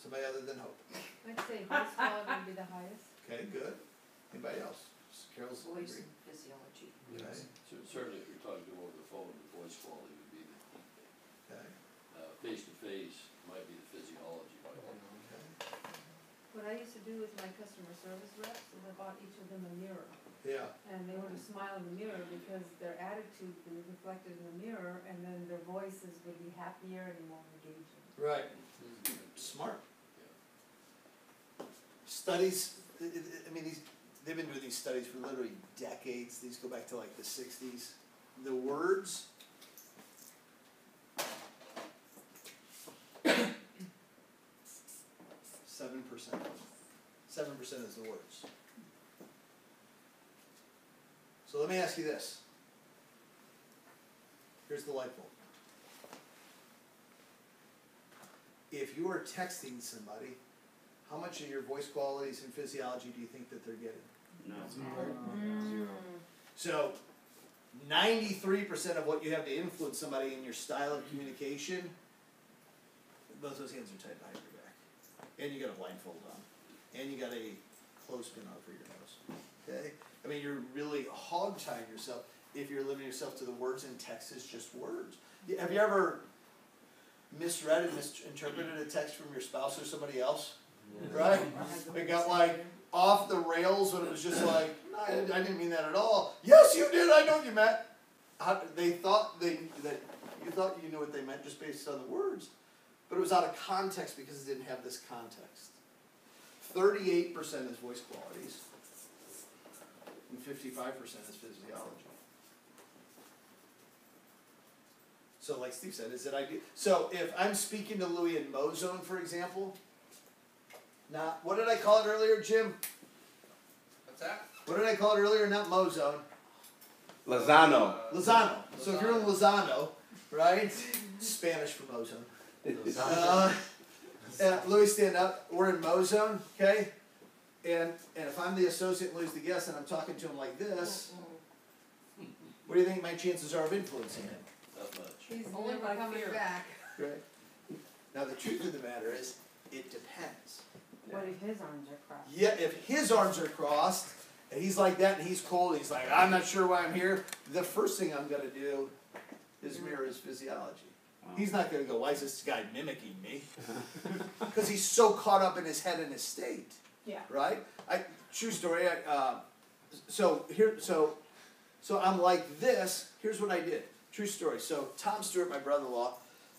Somebody other than Hope. I'd say voice quality would be the highest. Okay, good. Anybody else? Carol's Voice agree. and physiology. Okay. So certainly if you're talking to over the phone, the voice quality would be the key thing. Okay. Face to face might be the physiology. Okay. What I used to do with my customer service reps is I bought each of them a mirror. Yeah. And they would smile in the mirror because their attitude would be reflected in the mirror, and then their voices would be happier and more engaging. Right. Smart. Studies, I mean, they've been doing these studies for literally decades. These go back to like the 60s. The words, seven percent is the words. So let me ask you this. Here's the light bulb. If you are texting somebody, how much of your voice qualities and physiology do you think that they're getting? No. Zero. So, 93% of what you have to influence somebody in your style of communication, both those hands are tied behind your back. And you got a blindfold on. And you got a clothespin over your nose. Okay? I mean, you're really hog-tying yourself if you're limiting yourself to the words, and text is just words. Have you ever misread and misinterpreted a text from your spouse or somebody else? Yeah. Right? It got like off the rails when it was just like, no, I didn't mean that at all. Yes, you did. I know what you meant. They thought that you thought you knew what they meant just based on the words, but it was out of context because it didn't have this context. 38% is voice qualities, and 55% is physiology. So like Steve said, is it ideal? So if I'm speaking to Louis in Mozone, for example, now, what did I call it earlier, Jim? What's that? What did I call it earlier? Not Mozone. Lozano. Lozano. So if you're in Lozano, right? Spanish for Mozone. Louis, stand up. We're in Mozone, okay? And if I'm the associate and Louis the guest and I'm talking to him like this, what do you think my chances are of influencing him? Not much. He's Only never by coming fear. back. Right. Now the truth of the matter is, it depends. What if his arms are crossed? Yeah, if his arms are crossed, and he's like that, and he's cold, and he's like, I'm not sure why I'm here, the first thing I'm going to do is mirror his physiology. He's not gonna go, why is this guy mimicking me? Because he's so caught up in his head and his state. Yeah. Right? True story. So I'm like this. Here's what I did. True story. So Tom Stewart, my brother-in-law,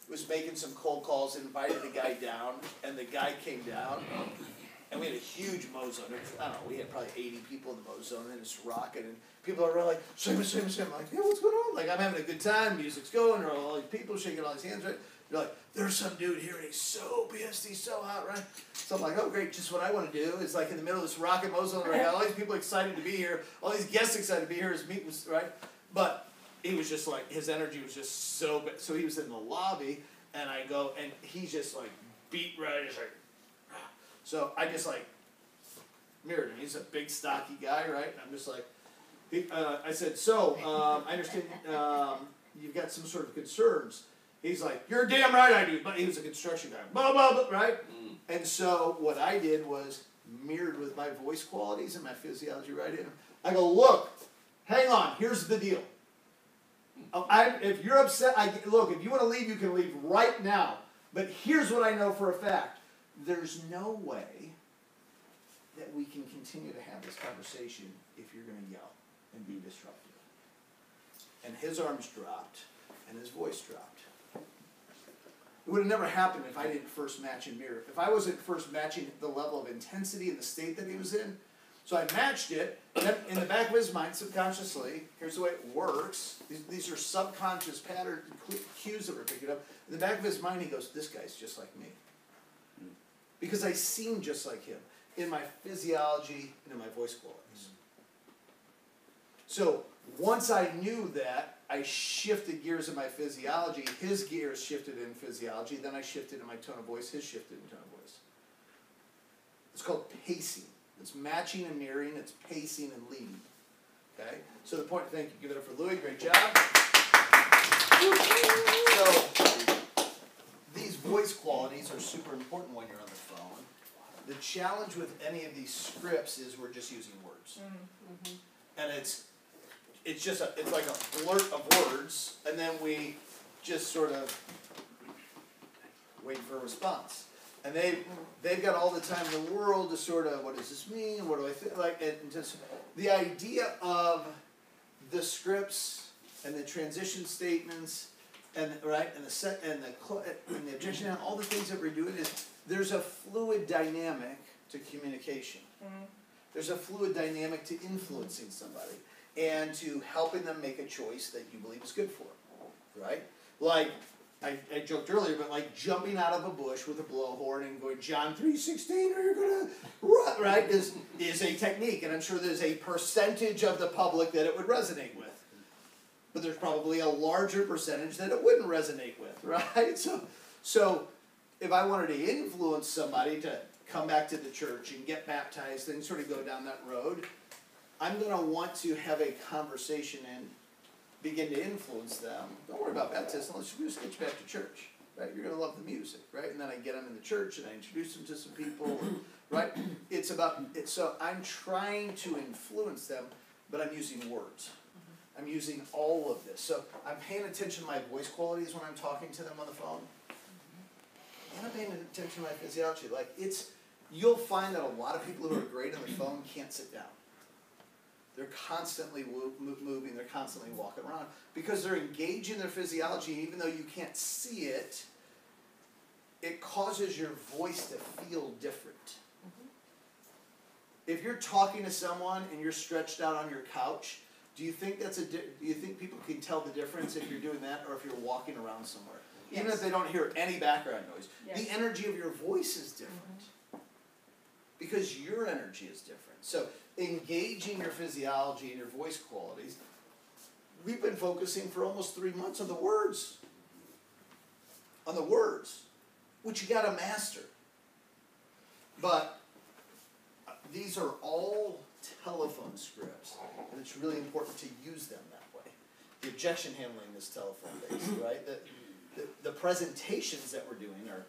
was making some cold calls, invited a guy down, and the guy came down, and we had a huge Mo Zone. I don't know, we had probably 80 people in the Mo Zone, and it's rocking, and people are really like, Schloeman, Schloeman, Schloeman. I'm like, yeah, what's going on? Like, I'm having a good time, music's going, there are all these people shaking all these hands, right? They're like, there's some dude here, and he's so pissed, he's so hot, right? So I'm like, oh, great, just what I want to do is, like, in the middle of this rockin' Mo Zone, right? All these people excited to be here, all these guests excited to be here, his meet was, right? But he was just like, his energy was just so bad. So he was in the lobby, and I go, and he's just like, beat right, just like, so I just like, mirrored him. He's a big, stocky guy, right? And I'm just like, I said, so, I understand you've got some sort of concerns. He's like, you're damn right I do. But he was a construction guy, blah, blah, blah, right? And so what I did was mirrored with my voice qualities and my physiology right in. I go, look, hang on, here's the deal. If you're upset, look, if you want to leave, you can leave right now. But here's what I know for a fact. There's no way that we can continue to have this conversation if you're going to yell and be disruptive. And his arms dropped, and his voice dropped. It would have never happened if I didn't first match and mirror. If I wasn't first matching the level of intensity and the state that he was in, so I matched it, and in the back of his mind, subconsciously, here's the way it works. These are subconscious pattern cues that we're picking up. In the back of his mind, he goes, this guy's just like me. Because I seem just like him in my physiology and in my voice qualities. So once I knew that, I shifted gears in my physiology. His gears shifted in physiology. Then I shifted in my tone of voice. His shifted in tone of voice. It's called pacing. It's matching and mirroring. It's pacing and leading. Okay? So the point, thank you. Give it up for Louis. Great job. So these voice qualities are super important when you're on the phone. The challenge with any of these scripts is we're just using words. And it's like a blurt of words, and then we just sort of wait for a response. And they've got all the time in the world to sort of, what does this mean? What do I think? Like, and just the idea of the scripts and the transition statements, and right, and the objection, and all the things that we're doing is there's a fluid dynamic to communication. There's a fluid dynamic to influencing somebody and to helping them make a choice that you believe is good for them, right? Like, I joked earlier, but like jumping out of a bush with a blowhorn and going, John 3:16, or you're going to run, right, is a technique. And I'm sure there's a percentage of the public that it would resonate with. But there's probably a larger percentage that it wouldn't resonate with, right? So if I wanted to influence somebody to come back to the church and get baptized and sort of go down that road, I'm going to want to have a conversation and begin to influence them. Don't worry about baptism. Let's just get you back to church, right? You're going to love the music, right? And then I get them in the church and I introduce them to some people, right? It's about it. So I'm trying to influence them, but I'm using words. I'm using all of this. So I'm paying attention to my voice qualities when I'm talking to them on the phone. And I'm paying attention to my physiology. Like, you'll find that a lot of people who are great on the phone can't sit down. They're constantly moving, they're constantly walking around because they're engaged in their physiology. Even though you can't see it, it causes your voice to feel different. If you're talking to someone and you're stretched out on your couch, do you think do you think people can tell the difference if you're doing that or if you're walking around somewhere? Yes. Even if they don't hear any background noise, yes. The energy of your voice is different because your energy is different. So engaging your physiology and your voice qualities, we've been focusing for almost 3 months on the words. On the words, which you got to master. But these are all telephone scripts, and it's really important to use them that way. The objection handling is telephone based, right? The presentations that we're doing are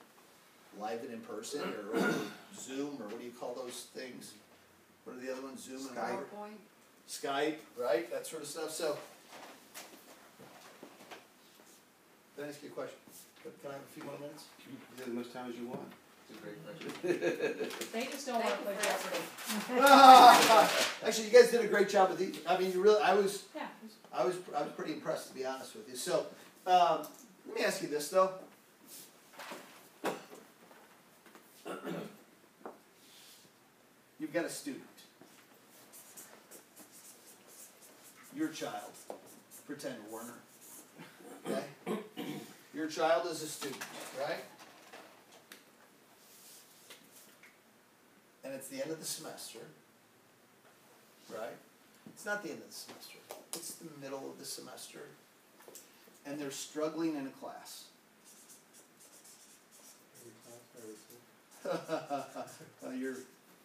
live and in person, or Zoom, or what do you call those things? What are the other ones? Zoom and Skype, right? That sort of stuff. So Let me ask you a question. Can I have a few more minutes? You have as much time as you want. It's a great question. They just don't wanna play Jeopardy. Actually, you guys did a great job with these. I mean, you really, I was Yeah. pretty impressed, to be honest with you. So, let me ask you this though. You've got a student. Your child. Pretend Warner. Okay? Your child is a student, right? And it's the end of the semester, right? It's not the end of the semester. It's the middle of the semester. And they're struggling in a class. You're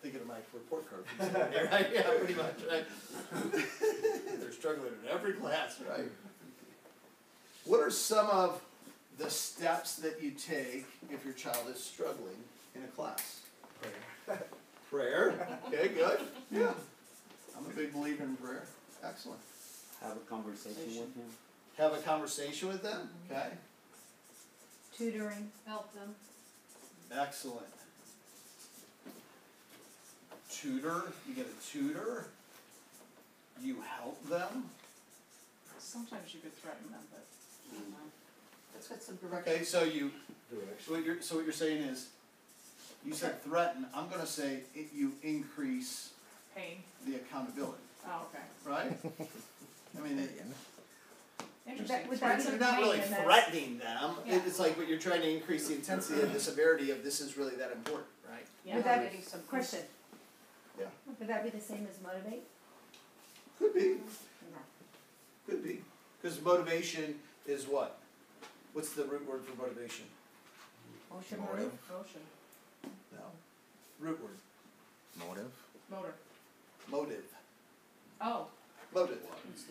thinking of my report card. Right? Yeah, pretty much, right? They're struggling in every class, right? What are some of the steps that you take if your child is struggling in a class? Prayer. Prayer? Okay, good. Yeah. I'm a big believer in prayer. Excellent. Have a conversation with him. Have a conversation with them? Okay. Tutoring. Help them. Excellent. Tutor, you get a tutor. You help them. Sometimes you could threaten them, but, Let's get some direction. Okay, so what you're saying is, you said threaten, I'm gonna say you increase pain. the accountability, Oh, okay. right? I mean, Interesting. Would that be you're the not pain really and that's- threatening them, Yeah. it's like, but you're trying to increase the intensity and the severity of this is really that important, right? Yeah. Would that Getting some question? Yeah. Would that be the same as motivate? Could be. Could be. Because motivation is what? What's the root word for motivation? Motion. Motion. No. Root word. Motive. Motor. Motive. Oh. Motive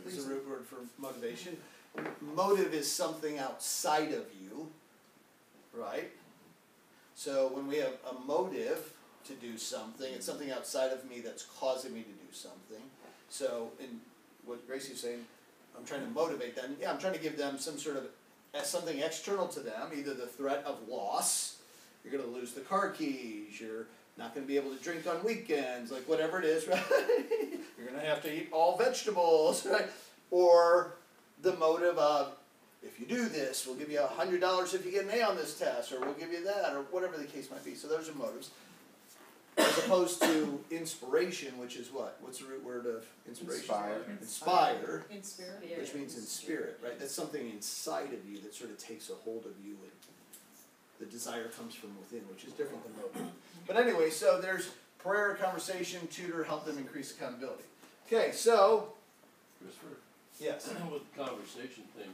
is the root word for motivation. Motive is something outside of you, right? So when we have a motive to do something, it's something outside of me that's causing me to do something. So in what Gracie was saying, I'm trying to motivate them. Yeah, I'm trying to give them some sort of something external to them, either the threat of loss, you're going to lose the car keys, you're not going to be able to drink on weekends, like whatever it is, right? You're going to have to eat all vegetables, right? Or the motive of, if you do this, we'll give you $100 if you get an A on this test, or we'll give you that, or whatever the case might be. So those are motives. As opposed to inspiration, which is what? What's the root word of inspiration? Inspire. In spirit. Which means in spirit, right? That's something inside of you that sort of takes a hold of you, and the desire comes from within, which is different than motive. But anyway, so there's prayer, conversation, tutor, help them increase accountability. Okay, so. Christopher? Yes. With the conversation thing,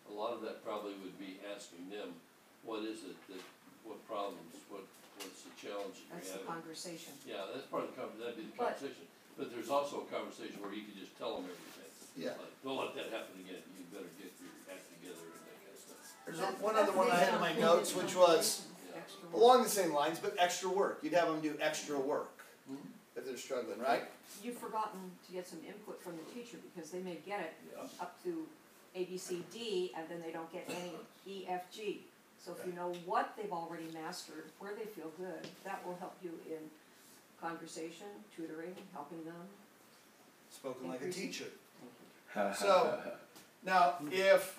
a lot of that probably would be asking them, what is it that, what problems, what's the challenge that That's you're the having? conversation. Yeah, that's part of the that'd be the But- conversation. But there's also a conversation where you could just tell them everything. Yeah. Like, don't let that happen again, you better get your act together and that kind of stuff. There's one other one I had in my notes, which was along the same lines, but extra work. You'd have them do extra work if they're struggling, right? You've forgotten to get some input from the teacher, because they may get it up to A, B, C, D, and then they don't get any E, F, G. So if you know what they've already mastered, where they feel good, that will help you in conversation, tutoring, helping them. Spoken like a Increasing. teacher. So, now, if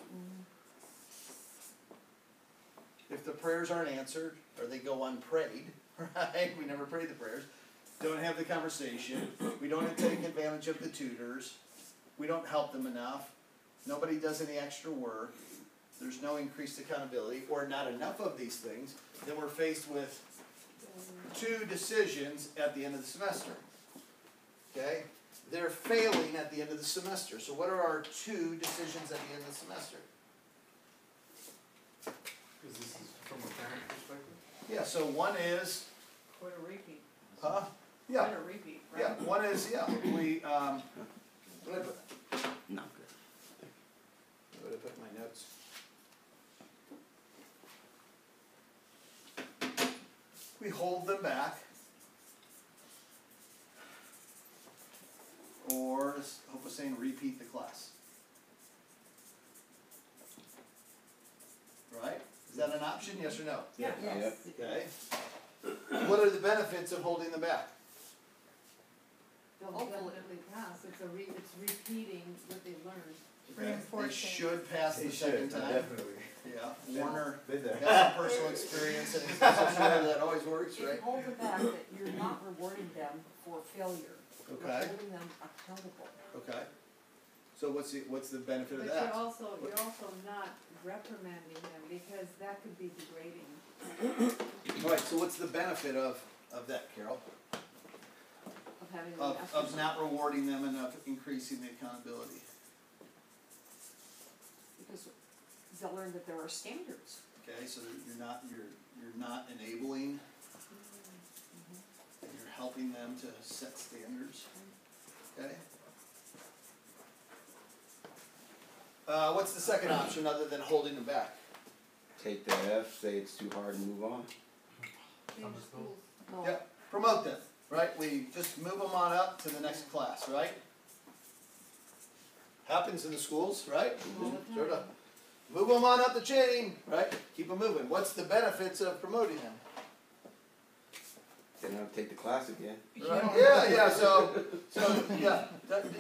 the prayers aren't answered, or they go unprayed, right? We never pray the prayers. Don't have the conversation. We don't take advantage of the tutors. We don't help them enough. Nobody does any extra work. There's no increased accountability, or not enough of these things. Then we're faced with two decisions at the end of the semester. Okay? They're failing at the end of the semester. So what are our two decisions at the end of the semester? Because this is from a parent perspective? Yeah, so one is, Quit a repeat. huh? Yeah. Quit a repeat, right? Yeah, one is, yeah, we, what did I put? No. What did I put in my notes? We hold them back. Or, as Hope was saying, repeat the class. option, yes or no? Yes. Okay. What are the benefits of holding them back? They'll definitely pass, it's repeating what they learned. Okay. They should pass the They second should, time. definitely. Yeah, Warner Been there. got some personal experience, and he's so sure that always works, It right? holds it back that you're not rewarding them for failure. You're Okay. holding them accountable. Okay. So what's the benefit of But that? you're also not reprimanding them, because that could be degrading. All right, so what's the benefit of that, Carol? Of having them Of not rewarding them and of increasing the accountability? Because they'll learn that there are standards. Okay, so you're not enabling, and you're helping them to set standards. Okay. What's the second option other than holding them back? Take the F, say it's too hard and move on. Change schools. No. Yep. Promote them, right? We just move them on up to the next class, right? Happens in the schools, right? Sort of. Move them on up the chain, right? Keep them moving. What's the benefits of promoting them? Then I'll take the class again. Right? Yeah. So yeah,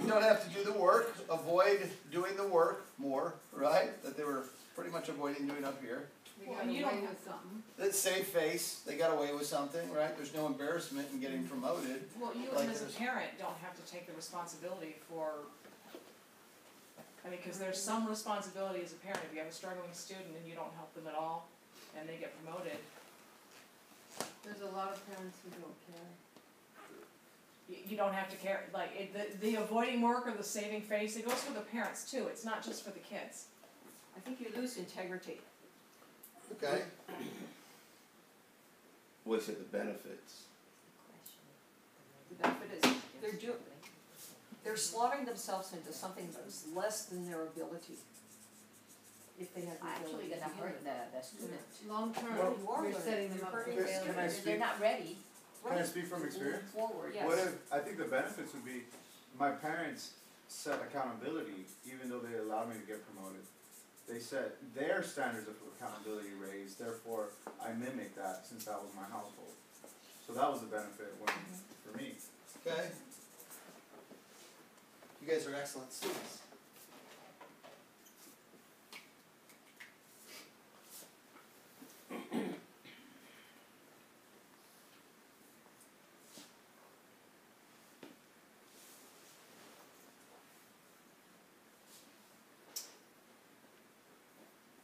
you don't have to do the work. Avoid doing the work more, right? That they were pretty much avoiding doing up here. They got away with something. Let's save face. They got away with something, right? There's no embarrassment in getting promoted. Well, you Like as a there's- parent don't have to take the responsibility for, I mean, cause there's some responsibility as a parent, if you have a struggling student and you don't help them at all, and they get promoted, There's a lot of parents who don't care. you don't have to care, like, the avoiding work or the saving face, it goes for the parents too, it's not just for the kids. I think you lose integrity. Okay. What's it, the benefits? The benefit is they're slaughtering themselves into something that's less than their ability. If they have the Actually ability. gonna hurt the student. Long term, Well, you are you're learning. setting them You're up for hurting failure. Can I If speak? they're not ready, Can I speak from experience? Move forward, yes. What if, I think the benefits would be, my parents set accountability, even though they allowed me to get promoted. They set their standards of accountability raised, therefore I mimicked that since that was my household. So that was a benefit for me. Okay. You guys are excellent students.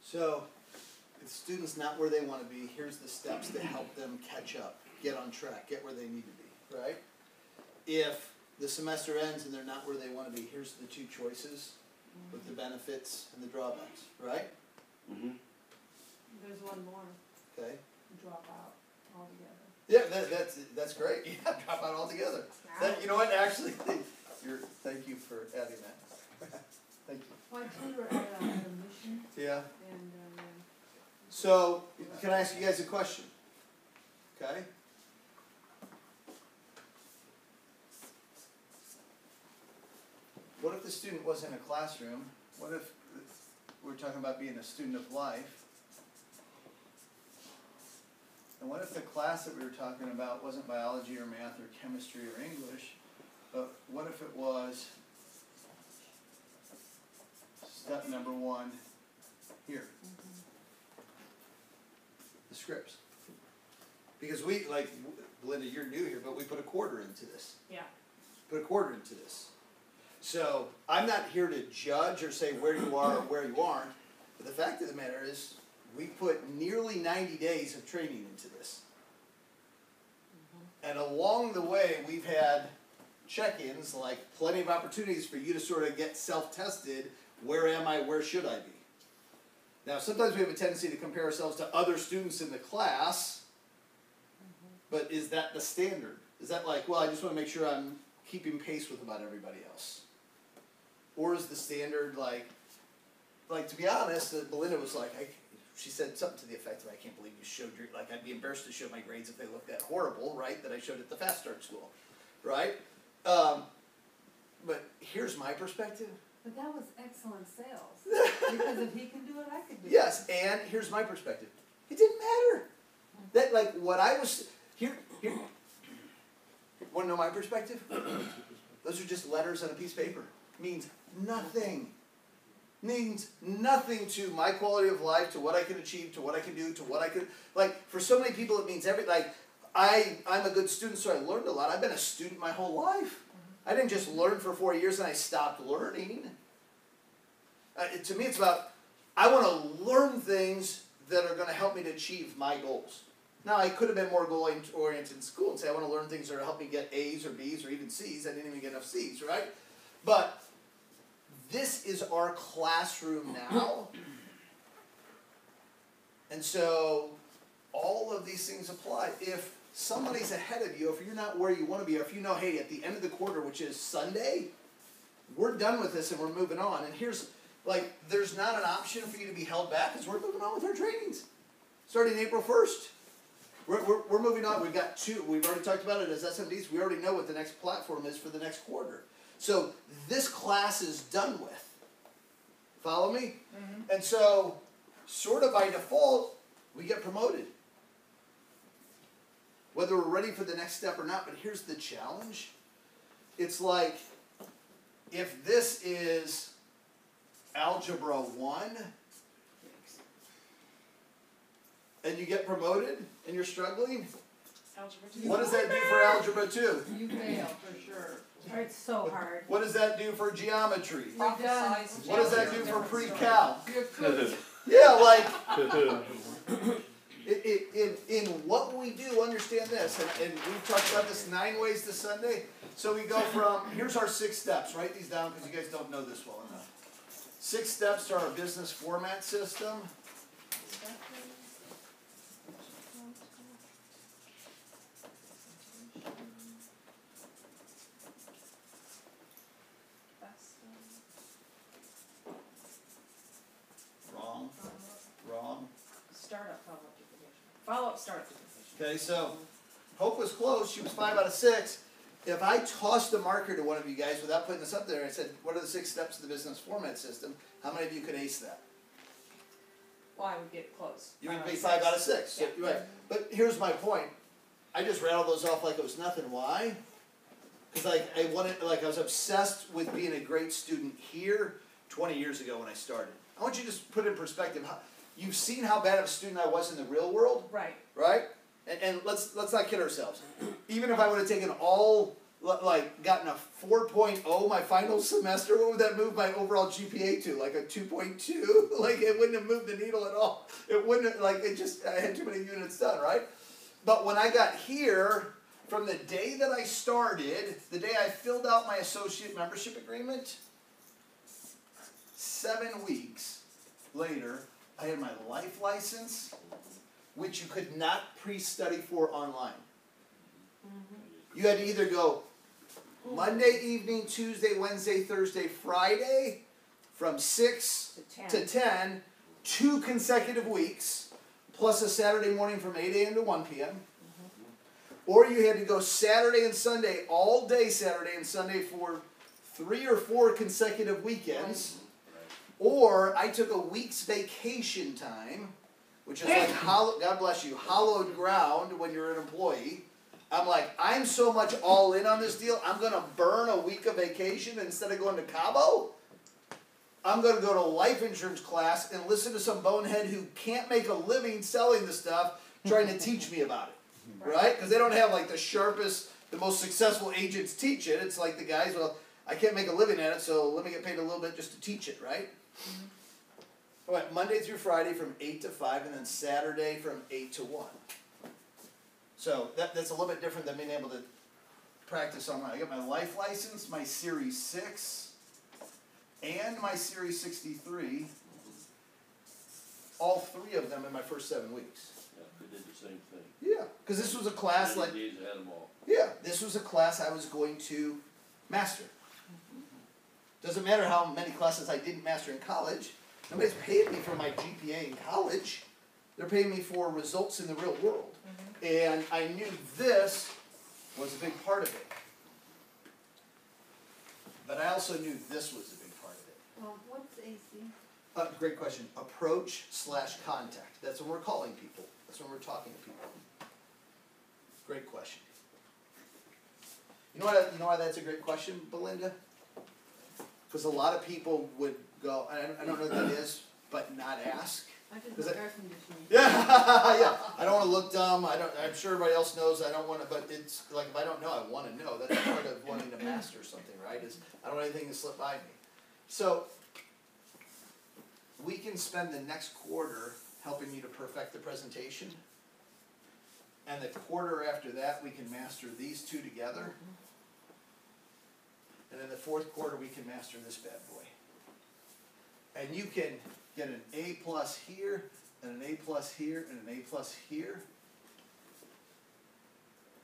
So, if the student's not where they want to be, here's the steps to help them catch up, get on track, get where they need to be, right? If the semester ends and they're not where they want to be, here's the two choices with the benefits and the drawbacks, right? Mm-hmm. There's one more, Okay. drop out altogether. Yeah, that's great. Yeah, drop out altogether. That, you know what? Actually, thank you for adding that. Thank you. My tutor at a mission, Yeah. and, So, can I ask you guys a question? Okay. What if the student was in a classroom? What if we're talking about being a student of life? And what if the class that we were talking about wasn't biology or math or chemistry or English, but what if it was step number 1 here? The scripts. Because we, like, Belinda, you're new here, but we put a quarter into this. Yeah. Put a quarter into this. So, I'm not here to judge or say where you are or where you aren't, but the fact of the matter is, we put nearly 90 days of training into this. And along the way, we've had check-ins, like plenty of opportunities for you to sort of get self-tested. Where am I? Where should I be? Now, sometimes we have a tendency to compare ourselves to other students in the class, but is that the standard? Is that like, well, I just want to make sure I'm keeping pace with about everybody else? Or is the standard like to be honest, Belinda was like, she said something to the effect of, I can't believe you showed your, like, I'd be embarrassed to show my grades if they looked that horrible, right, that I showed at the Fast Start School, right? But here's my perspective. but that was excellent sales, because if he can do it, I could do it. Yes, and here's my perspective. It didn't matter. That like what I was here. Want to know my perspective? Those are just letters on a piece of paper. Means nothing. Means nothing to my quality of life, to what I can achieve, to what I can do, to what I could, like, for so many people it means like, I'm a good student, so I learned a lot. I've been a student my whole life. I didn't just learn for 4 years and I stopped learning. To me it's about, I want to learn things that are going to help me to achieve my goals. Now, I could have been more goal-oriented in school and say I want to learn things that will help me get A's or B's or even C's. I didn't even get enough C's, right? But this is our classroom now. And so all of these things apply. If somebody's ahead of you, if you're not where you want to be, or if you know, hey, at the end of the quarter, which is Sunday, we're done with this and we're moving on. And here's, like, there's not an option for you to be held back because we're moving on with our trainings. Starting April 1st. We're moving on. We've got 2. We've already talked about it as SMDs. We already know what the next platform is for the next quarter. So this class is done with. Follow me? Mm-hmm. And so, sort of by default, we get promoted. Whether we're ready for the next step or not, but here's the challenge. It's like, if this is Algebra 1, and you get promoted, and you're struggling, what does that do for Algebra 2? You fail, for sure. It's so hard. What does that do for geometry? We're done. What does that do for pre-cal? You're cooked. Yeah, like, in what we do, understand this, and we've talked about this 9 ways to Sunday. So we go from, here's our 6 steps. Write these down because you guys don't know this well enough. 6 steps to our business format system. Wrong. Startup follow-up duplication. Follow-up startup duplication. Okay, so Hope was close. She was 5 out of 6. If I tossed a marker to one of you guys without putting this up there, I said, what are the 6 steps of the business format system? How many of you could ace that? Well, I would get close. You would be 5 out of 6. So, Yeah. right. But here's my point. I just rattled those off like it was nothing. Why? Because I was obsessed with being a great student here 20 years ago when I started. I want you to just put in perspective. You've seen how bad of a student I was in the real world, right? Right? And let's not kid ourselves. Even if I would have taken gotten a 4.0 my final semester, what would that move my overall GPA to? Like a 2.2? Like, it wouldn't have moved the needle at all. It wouldn't have, I had too many units done, right? But when I got here, from the day that I started, the day I filled out my associate membership agreement, 7 weeks later, I had my life license, which you could not pre-study for online. Mm-hmm. You had to either go Monday evening, Tuesday, Wednesday, Thursday, Friday, from 6 to 10, 2 consecutive weeks, plus a Saturday morning from 8 a.m. to 1 p.m. Or you had to go Saturday and Sunday, all day Saturday and Sunday for 3 or 4 consecutive weekends. Or I took a week's vacation time, which is like, God bless you, hallowed ground when you're an employee. I'm like, I'm so much all in on this deal, I'm going to burn a week of vacation instead of going to Cabo. I'm going to go to life insurance class and listen to some bonehead who can't make a living selling the stuff trying to teach me about it. Right? Because they don't have like the sharpest, the most successful agents teach it. It's like the guys, well, I can't make a living at it, so let me get paid a little bit just to teach it, right? Mm-hmm. I went Monday through Friday from 8 to 5, and then Saturday from 8 to 1. So that's a little bit different than being able to practice online. I got my life license, my Series 6, and my Series 63, all 3 of them in my first 7 weeks. Yeah, we did the same thing. Yeah, because this was a class like... days I had them all. Yeah, this was a class I was going to master. Doesn't matter how many classes I didn't master in college. Nobody's paying me for my GPA in college. They're paying me for results in the real world. Mm-hmm. And I knew this was a big part of it. But I also knew this was a big part of it. Well, what's AC? Great question. Approach/contact. That's when we're calling people. That's when we're talking to people. Great question. You know why that's a great question, Belinda? Because a lot of people would go, I don't know what that is, but not ask. I did the air conditioning. Yeah, yeah. I don't want to look dumb. I'm sure everybody else knows. I don't want to, but it's like if I don't know, I want to know. That's part of wanting to master something, right? Is I don't want anything to slip by me. So we can spend the next quarter helping you to perfect the presentation, and the quarter after that we can master these two together, and in the fourth quarter we can master this bad boy. And you can get an A+ here, and an A+ here, and an A+ here.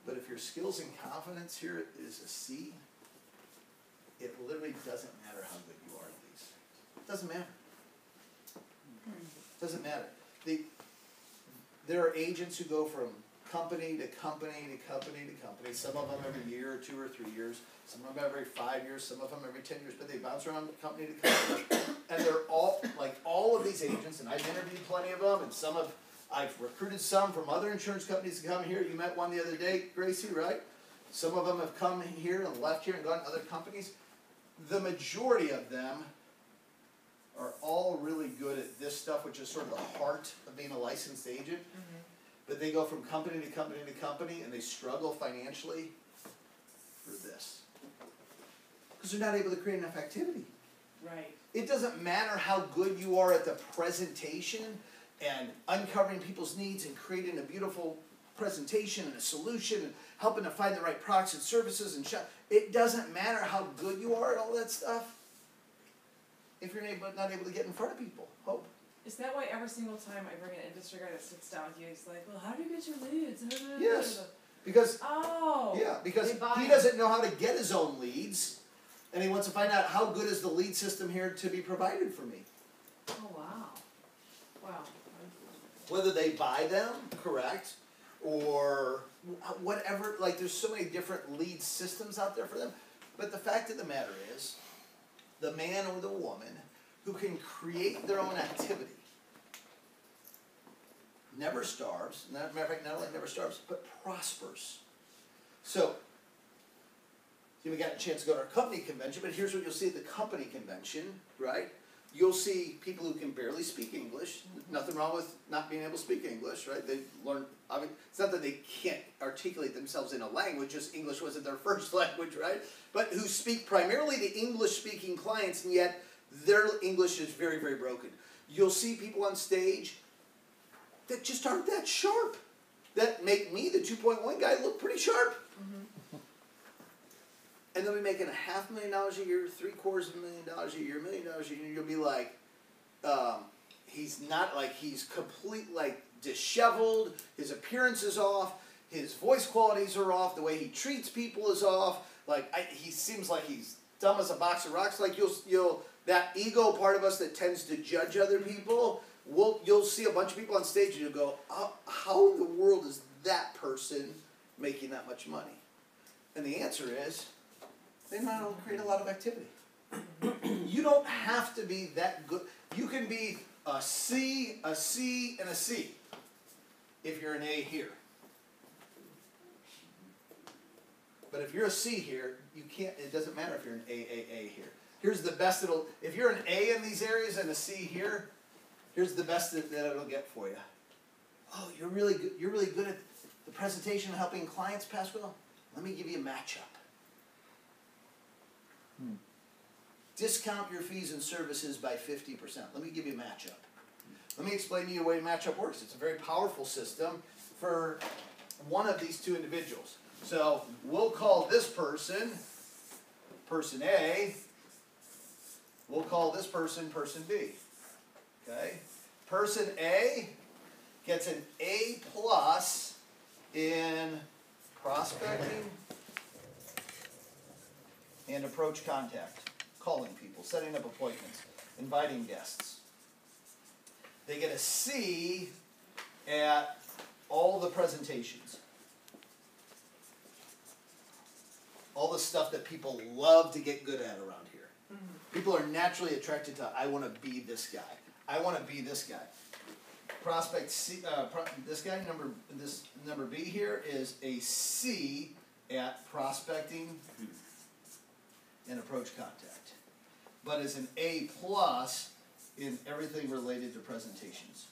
But if your skills and confidence here is a C, it literally doesn't matter how good you are at these. It doesn't matter. It doesn't matter. There are agents who go from company to company to company to company, some of them every year or 2 or 3 years, some of them every 5 years, some of them every 10 years, but they bounce around company to company. And they're all, like all of these agents, and I've interviewed plenty of them, and I've recruited some from other insurance companies to come here. You met one the other day, Gracie, right? Some of them have come here and left here and gone to other companies. The majority of them are all really good at this stuff, which is sort of the heart of being a licensed agent. But they go from company to company to company, and they struggle financially for this. Because they're not able to create enough activity. Right. It doesn't matter how good you are at the presentation and uncovering people's needs and creating a beautiful presentation and a solution and helping to find the right products and services and it doesn't matter how good you are at all that stuff if you're not able to get in front of people. Hope. Is that why every single time I bring an industry guy that sits down with you, he's like, well, how do you get your leads? Yes. Because, because he doesn't know how to get his own leads, and he wants to find out how good is the lead system here to be provided for me. Oh, wow. Wow. Whether they buy them, correct, or whatever, like there's so many different lead systems out there for them. But the fact of the matter is, the man or the woman who can create their own activity never starves. Matter of fact, not only never starves, but prospers. So, we got a chance to go to our company convention, but here's what you'll see at the company convention, right? You'll see people who can barely speak English. Nothing wrong with not being able to speak English, right? They learn, I mean, it's not that they can't articulate themselves in a language, just English wasn't their first language, right? But who speak primarily to English-speaking clients, and yet their English is very, very broken. You'll see people on stage that just aren't that sharp, that make me, the 2.1 guy, look pretty sharp. And they'll be making $500,000 a year, $750,000 a year, $1 million a year, and you'll be like, he's not like, he's complete, like, disheveled, his appearance is off, his voice qualities are off, the way he treats people is off, like, he seems like he's dumb as a box of rocks. Like, you'll that ego part of us that tends to judge other people, you'll see a bunch of people on stage and you'll go, how in the world is that person making that much money? And the answer is, they know how to create a lot of activity. You don't have to be that good. You can be a C, a C, and a C if you're an A here. But if you're a C here, you can't, it doesn't matter if you're an A here. Here's the best if you're an A in these areas and a C here, here's the best that it'll get for you. Oh, you're really good at the presentation and helping clients pass well. Let me give you a matchup. Discount your fees and services by 50%. Let me give you a matchup. Let me explain to you the way a matchup works. It's a very powerful system for one of these two individuals. So we'll call this person, person A. We'll call this person, person B. Okay? Person A gets an A+ in prospecting and approach contact, calling people, setting up appointments, inviting guests. They get a C at all the presentations. All the stuff that people love to get good at around here. People are naturally attracted to, I want to be this guy. I want to be this guy. Prospect C, this guy, this number B here is a C at prospecting and approach contact, but is an A plus in everything related to presentations.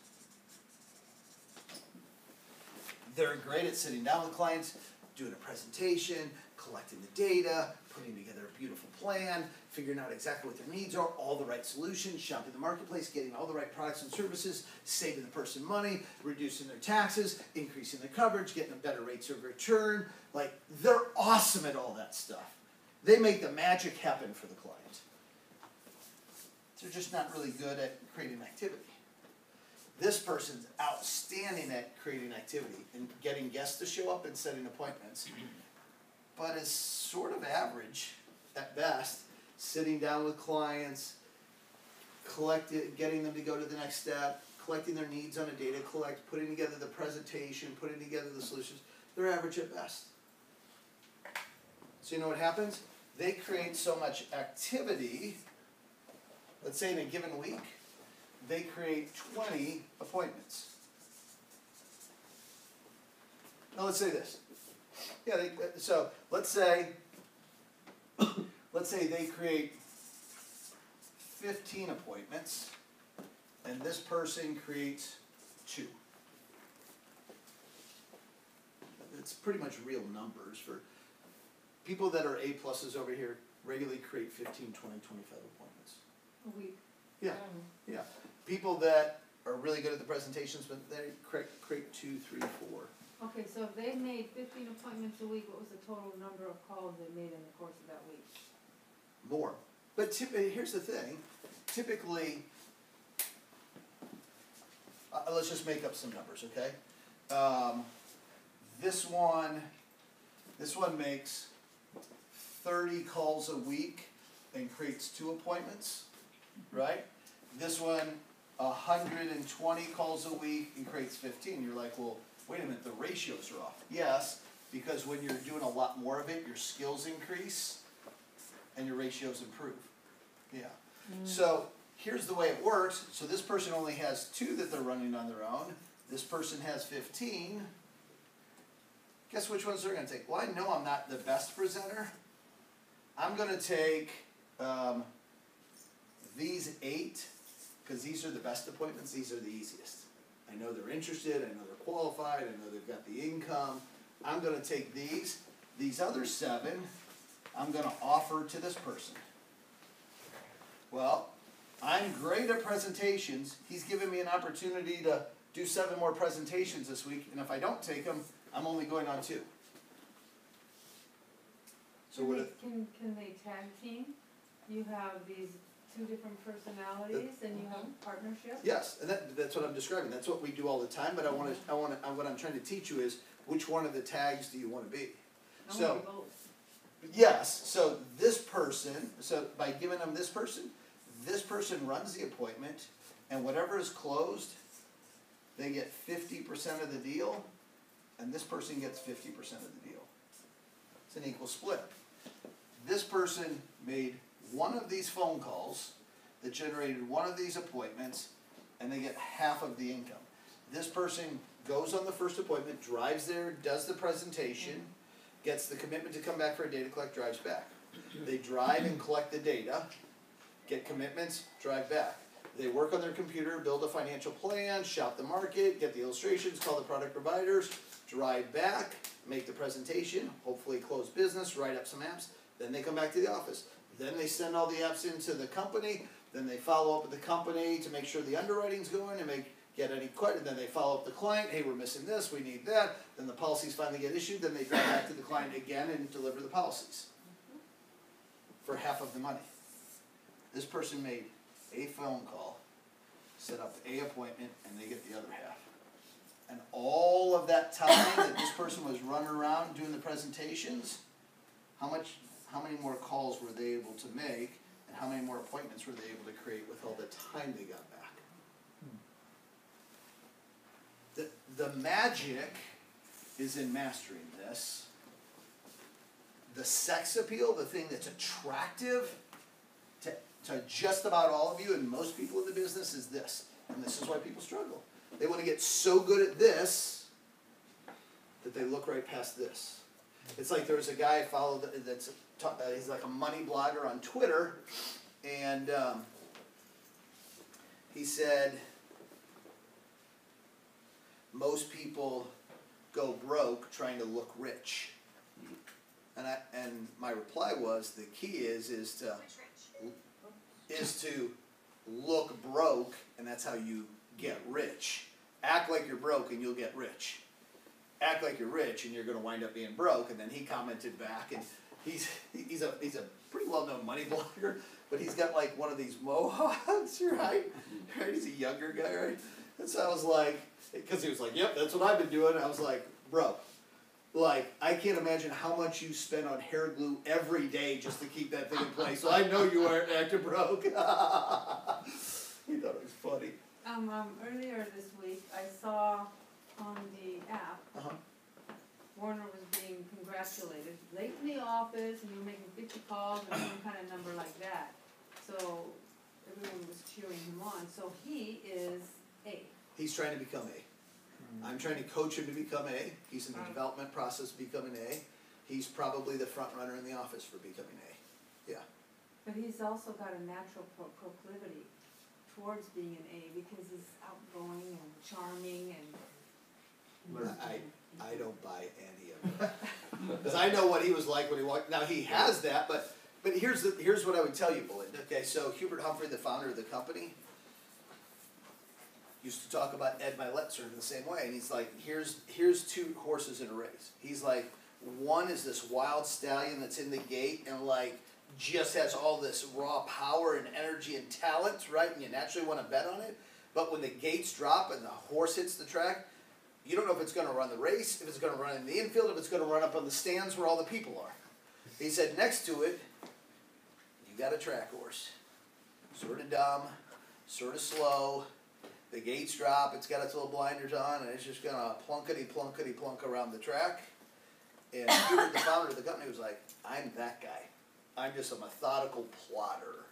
They're great at sitting down with clients, doing a presentation, collecting the data, putting together a beautiful plan, figuring out exactly what their needs are, all the right solutions, shopping the marketplace, getting all the right products and services, saving the person money, reducing their taxes, increasing their coverage, getting them better rates of return. Like, they're awesome at all that stuff. They make the magic happen for the client. They're just not really good at creating activity. This person's outstanding at creating activity and getting guests to show up and setting appointments, but is sort of average at best, sitting down with clients, getting them to go to the next step, collecting their needs on a data collect, putting together the presentation, putting together the solutions. They're average at best. So you know what happens? They create so much activity, let's say in a given week, they create 20 appointments. Now let's say this. Yeah, so let's say they create 15 appointments, and this person creates 2. It's pretty much real numbers for people that are A pluses over here. Regularly create 15, 20, 25 appointments. A week. Yeah, yeah. People that are really good at the presentations, but they create 2, 3, 4. Okay, so if they made 15 appointments a week, what was the total number of calls they made in the course of that week? More. But here's the thing. Typically, let's just make up some numbers, okay? This one makes 30 calls a week and creates 2 appointments, right? This one, 120 calls a week and creates 15. You're like, well, wait a minute, the ratios are off. Yes, because when you're doing a lot more of it, your skills increase and your ratios improve. Yeah. So here's the way it works. So this person only has 2 that they're running on their own. This person has 15. Guess which ones they're going to take? Well, I know I'm not the best presenter. I'm going to take these 8, because these are the best appointments. These are the easiest. I know they're interested. I know they're qualified. I know they've got the income. I'm going to take these. These other 7, I'm going to offer to this person. Well, I'm great at presentations. He's given me an opportunity to do 7 more presentations this week, and if I don't take them, I'm only going on 2. So can they tag team? You have these 2 different personalities, and you have partnerships? Yes, and that's what I'm describing. That's what we do all the time. But what I'm trying to teach you is which one of the tags do you want to be? I want to be both. Yes. So this person. So by giving them this person runs the appointment, and whatever is closed, they get 50% of the deal, and this person gets 50% of the deal. It's an equal split. This person made one of these phone calls that generated one of these appointments, and they get half of the income. This person goes on the first appointment, drives there, does the presentation, gets the commitment to come back for a data collect, drives back. They drive and collect the data, get commitments, drive back. They work on their computer, build a financial plan, shop the market, get the illustrations, call the product providers, drive back, make the presentation, hopefully close business, write up some apps, then they come back to the office. Then they send all the apps into the company, then they follow up with the company to make sure the underwriting's going and get any questions, then they follow up the client, hey, we're missing this, we need that, then the policies finally get issued, then they drive back to the client again and deliver the policies for half of the money. This person made a phone call, set up a appointment, and they get the other half. And all of that time that this person was running around doing the presentations, how many more calls were they able to make, and how many more appointments were they able to create with all the time they got back? The magic is in mastering this. The sex appeal, the thing that's attractive to to just about all of you and most people in the business is this. And this is why people struggle. They want to get so good at this that they look right past this. It's like there was a guy I followed that's he's like a money blogger on Twitter, and he said most people go broke trying to look rich. And my reply was the key is to look broke, and that's how you get rich. Act like you're broke and you'll get rich. Act like you're rich and you're going to wind up being broke. And then he commented back, and he's a pretty well-known money blogger, but he's got like one of these mohawks, right? He's a younger guy, right? And so I was like, because he was like, yep, that's what I've been doing. I was like, bro, like, I can't imagine how much you spend on hair glue every day just to keep that thing in place. So I know you aren't acting broke. He thought it was funny. Earlier this week, I saw on the app, Warner was being congratulated. Late in the office, and you were making 50 calls or some kind of number like that. So everyone was cheering him on. So he is A. He's trying to become A. I'm trying to coach him to become A. He's in the development process of becoming A. He's probably the front runner in the office for becoming A. Yeah. But he's also got a natural proclivity towards being an A because he's outgoing and charming and... I don't buy any of it. Because I know what he was like when he walked. Now he has that, but here's what I would tell you, Belinda. Okay, so Hubert Humphrey, the founder of the company, used to talk about Ed Milet sort of in the same way, and he's like, here's two horses in a race. He's like, one is this wild stallion that's in the gate and like just has all this raw power and energy and talent, right? And you naturally want to bet on it. But when the gates drop and the horse hits the track, you don't know if it's going to run the race, if it's going to run in the infield, if it's going to run up on the stands where all the people are. He said next to it, you got a track horse. Sort of dumb, sort of slow. The gates drop, it's got its little blinders on, and it's just going to plunkety-plunk around the track. And Hubert, the founder of the company, was like, I'm that guy. I'm just a methodical plotter.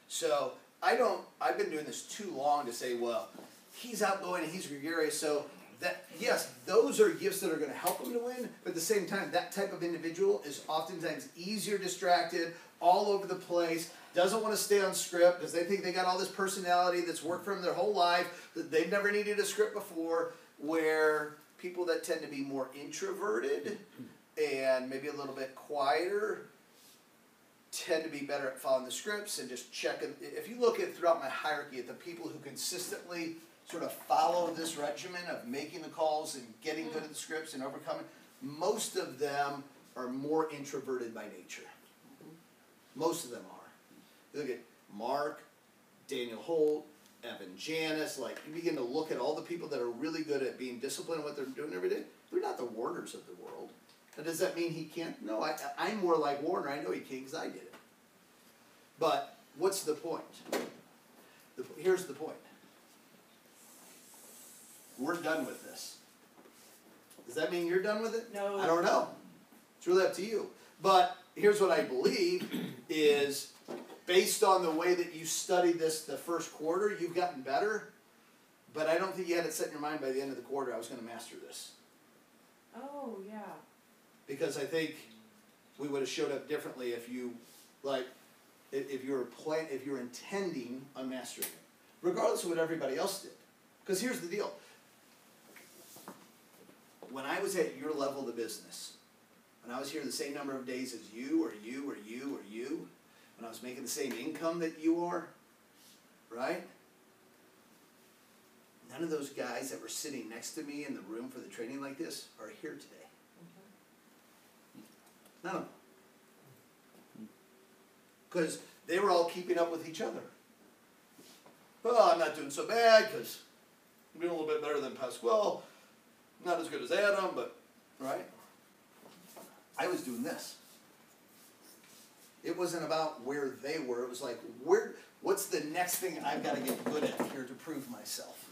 So I've been doing this too long to say, well, he's outgoing and he's gregarious, so that, yes, those are gifts that are going to help him to win, but at the same time, that type of individual is oftentimes easier distracted, all over the place, doesn't want to stay on script because they think they got all this personality that's worked for them their whole life, that they've never needed a script before, where people that tend to be more introverted and maybe a little bit quieter tend to be better at following the scripts and just checking. If you look at throughout my hierarchy at the people who consistently sort of follow this regimen of making the calls and getting good at the scripts and overcoming, most of them are more introverted by nature. Most of them are. You look at Mark, Daniel Holt, Evan Janis, like you begin to look at all the people that are really good at being disciplined in what they're doing every day. They're not the Warners of the world. Now, does that mean he can't? No, I'm more like Warner. I know he can't because I did it. But what's the point? Here's the point. We're done with this. Does that mean you're done with it? No. I don't know. It's really up to you. But here's what I believe is, based on the way that you studied this the first quarter, you've gotten better. But I don't think you had it set in your mind by the end of the quarter, I was going to master this. Oh, yeah. Because I think we would have showed up differently if you, like, if you were intending on mastering it, regardless of what everybody else did. Because here's the deal. When I was at your level of the business, when I was here the same number of days as you, or you, or you, or you, when I was making the same income that you are, right? None of those guys that were sitting next to me in the room for the training like this are here today. None of them. Because they were all keeping up with each other. Well, I'm not doing so bad because I'm doing a little bit better than Pasquale. Not as good as Adam, but, right? I was doing this. It wasn't about where they were. It was like, what's the next thing I've got to get good at here to prove myself?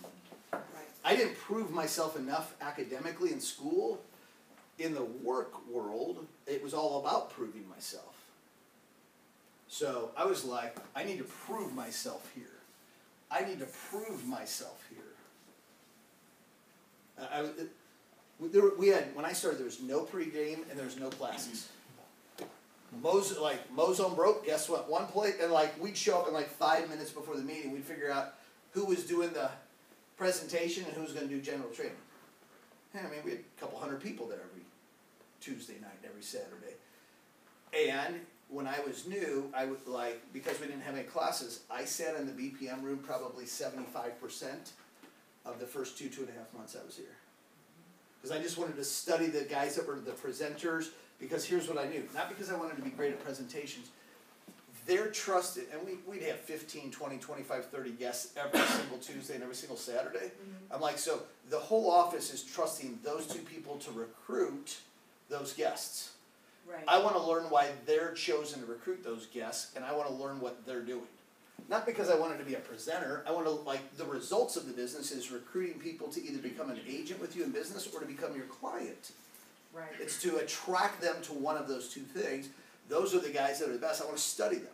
Right. I didn't prove myself enough academically in school. In the work world, it was all about proving myself. So I was like, I need to prove myself here. I need to prove myself here. When I started, there was no pregame and there was no classes. Mozone broke, guess what? One play, and like we'd show up in like 5 minutes before the meeting, we'd figure out who was doing the presentation and who was going to do general training. I mean, we had a couple hundred people there every Tuesday night, every Saturday. And when I was new, I would because we didn't have any classes, I sat in the BPM room probably 75% of the first 2.5 months I was here. Because I just wanted to study the guys that were the presenters, because here's what I knew. Not because I wanted to be great at presentations. They're trusted, and we'd have 15, 20, 25, 30 guests every single Tuesday and every single Saturday. I'm like, so the whole office is trusting those two people to recruit those guests. Right. I want to learn why they're chosen to recruit those guests, and I want to learn what they're doing. Not because I wanted to be a presenter. I want to, the results of the business is recruiting people to either become an agent with you in business or to become your client. Right. It's to attract them to one of those two things. Those are the guys that are the best. I want to study them.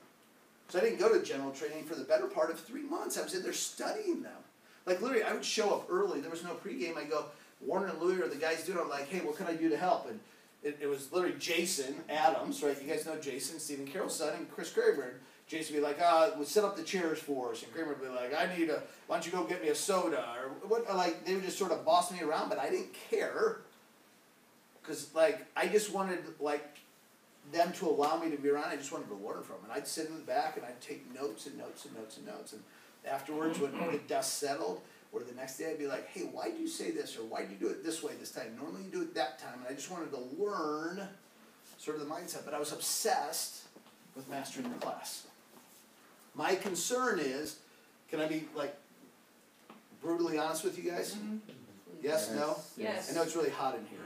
So I didn't go to general training for the better part of 3 months. I was in there studying them. Like literally, I would show up early. There was no pregame. I go, Warren and Louie are the guys doing it. I'm like, hey, what can I do to help? And it was literally Jason Adams, right? You guys know Jason, Stephen Carroll's son, and Chris Kramer. Jason would be like, would set up the chairs for us. And Kramer would be like, why don't you go get me a soda? Or what? Like, they would just sort of boss me around, but I didn't care. Because, I just wanted, them to allow me to be around. I just wanted to learn from them. And I'd sit in the back and I'd take notes and notes and notes and notes. And afterwards, when the dust settled, or the next day, I'd be like, hey, why do you say this? Or why do you do it this way this time? Normally you do it that time. And I just wanted to learn sort of the mindset. But I was obsessed with mastering the class. My concern is, can I be, brutally honest with you guys? Mm-hmm. Yes, no? Yes. I know it's really hot in here.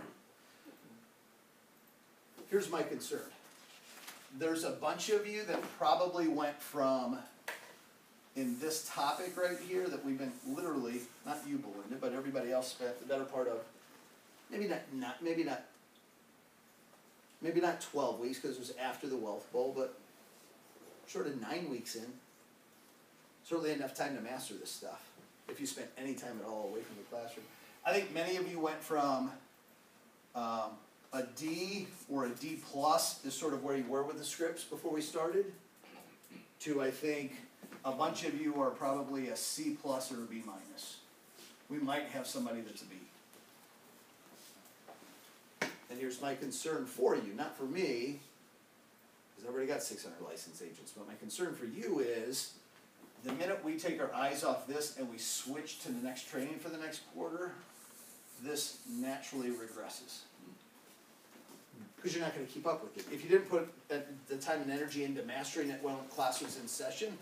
Here's my concern. There's a bunch of you that probably went from, in this topic right here, that we've been literally, not you, Belinda, but everybody else spent the better part of, maybe not 12 weeks, because it was after the Wealth Bowl, but sort of 9 weeks in. Certainly enough time to master this stuff, if you spent any time at all away from the classroom. I think many of you went from a D or a D plus is sort of where you were with the scripts before we started, to I think a bunch of you are probably a C plus or a B minus. We might have somebody that's a B. And here's my concern for you, not for me, because I've already got 600 licensed agents, but my concern for you is the minute we take our eyes off this and we switch to the next training for the next quarter, this naturally regresses. Because you're not going to keep up with it. If you didn't put the time and energy into mastering it when class was in session,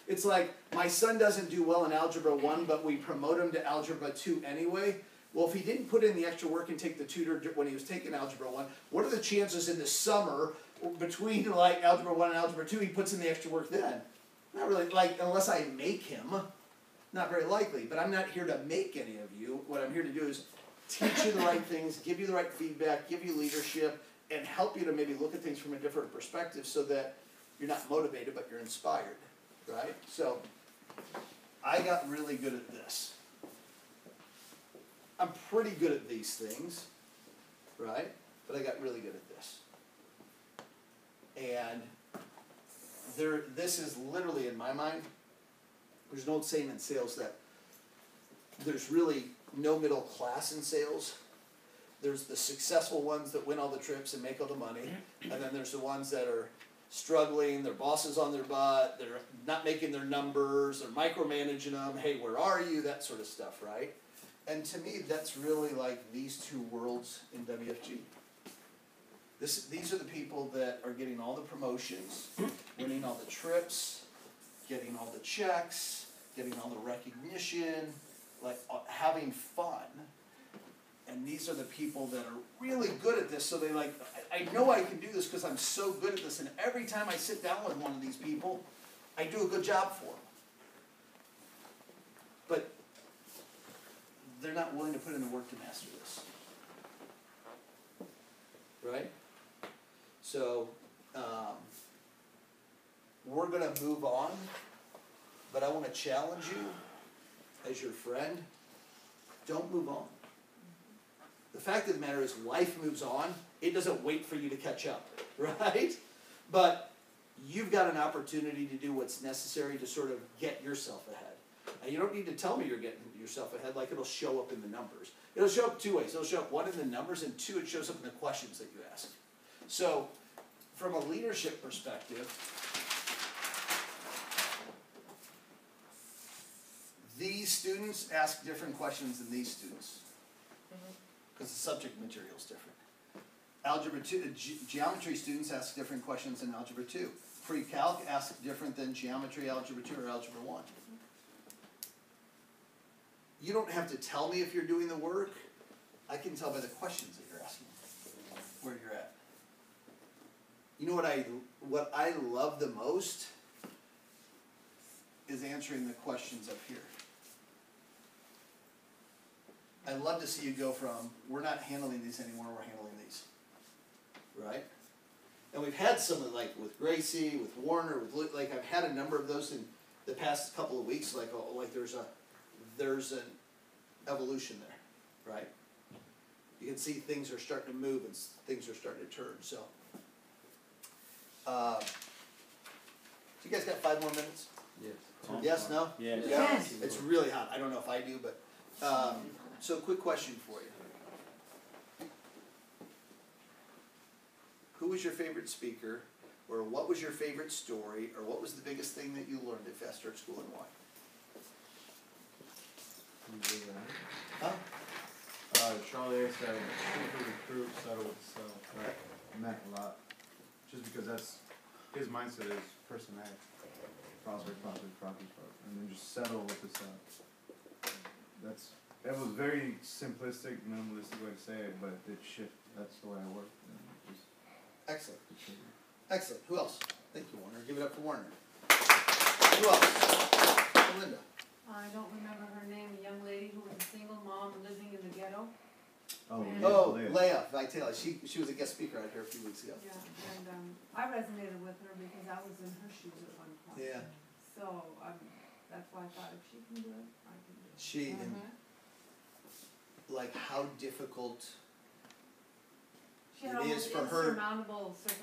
it's like, my son doesn't do well in Algebra 1, but we promote him to Algebra 2 anyway. Well, if he didn't put in the extra work and take the tutor when he was taking Algebra 1, what are the chances in the summer between Algebra 1 and Algebra 2 he puts in the extra work then? Not really, unless I make him, not very likely. But I'm not here to make any of you. What I'm here to do is teach you the right things, give you the right feedback, give you leadership, and help you to maybe look at things from a different perspective so that you're not motivated, but you're inspired, right? So, I got really good at this. I'm pretty good at these things, right? But I got really good at this. And this is literally, in my mind, there's an old saying in sales that there's really no middle class in sales. There's the successful ones that win all the trips and make all the money, and then there's the ones that are struggling, their boss is on their butt, they're not making their numbers, they're micromanaging them, hey, where are you, that sort of stuff, right? And to me, that's really like these two worlds in WFG. These are the people that are getting all the promotions, winning all the trips, getting all the checks, getting all the recognition, having fun. And these are the people that are really good at this, so they I know I can do this because I'm so good at this, and every time I sit down with one of these people, I do a good job for them. But they're not willing to put in the work to master this. Right? So, we're gonna move on, but I wanna challenge you as your friend, don't move on. The fact of the matter is life moves on. It doesn't wait for you to catch up, right? But you've got an opportunity to do what's necessary to sort of get yourself ahead. And you don't need to tell me you're getting yourself ahead, like it'll show up in the numbers. It'll show up two ways. It'll show up, one, in the numbers, and two, it shows up in the questions that you ask. So, from a leadership perspective, these students ask different questions than these students, because the subject material is different. Algebra 2, geometry students ask different questions than Algebra 2. Pre-calc asks different than geometry, Algebra 2, or Algebra 1. You don't have to tell me if you're doing the work. I can tell by the questions that you're asking where you're at. You know what I love the most is answering the questions up here. I love to see you go from, we're not handling these anymore, we're handling these. Right? And we've had some of, like, with Gracie, with Warner, with Luke, like, I've had a number of those in the past couple of weeks, like there's an evolution there, right? You can see things are starting to move and things are starting to turn, so. So you guys got 5 more minutes? Yes. Yes, no? Yes. Yeah? It's really hot. I don't know if I do, but, so quick question for you. Who was your favorite speaker, or what was your favorite story, or what was the biggest thing that you learned at Fast Start School and why? Huh? Charlie said, recruit, settle with self. That meant a lot. Just because that's, his mindset is person A. Prospect, and then just settle with the self. That was very simplistic, minimalistic way to say it, but it shift. That's the way I work. Excellent. Excellent. Who else? Thank you, Warner. Give it up for Warner. Who else? Linda. I don't remember her name, a young lady who was a single mom living in the ghetto. Leah Vitale. She was a guest speaker out here a few weeks ago. Yeah, and I resonated with her because I was in her shoes at one point. Yeah. So that's why I thought if she can do it, I can do it. She, like, how difficult she had it is for her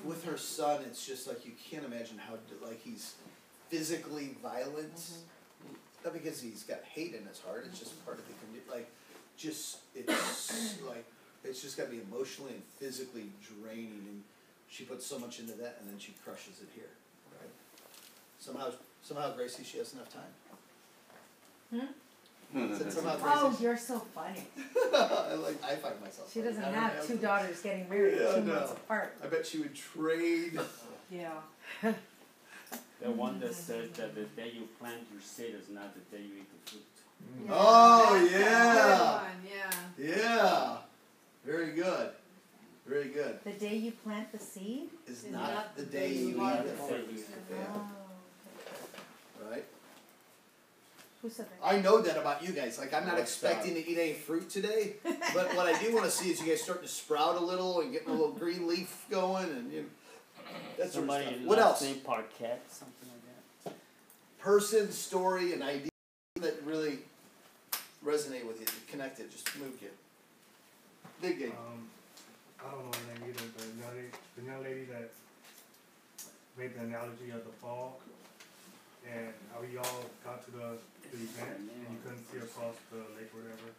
with her son. It's just like you can't imagine how like he's physically violent. Not because he's got hate in his heart. It's just part of the like, just it's like it's just got to be emotionally and physically draining. And she puts so much into that, and then she crushes it here. Right? Somehow, Gracie, she has enough time. Oh, you're so funny. I find myself. She doesn't have 2 daughters getting married 2 months apart. I bet she would trade. Yeah. The one that says that the day you plant your seed is not the day you eat the fruit. Yeah, oh yeah. Yeah. Very good. Very good. The day you plant the seed is not the day you eat the fruit. Right? Who said that? I know that about you guys. Like, I'm not expecting to eat any fruit today, but what I do want to see is you guys starting to sprout a little and getting a little green leaf going, and you know, that sort of stuff. What else? Parquet, something like that. Person, story, and idea that really resonate with you, connected, just moved you. Big game. I don't know her name either, but the young lady that made the analogy of the fog, and how we all got to the event, and you couldn't see across the lake or whatever,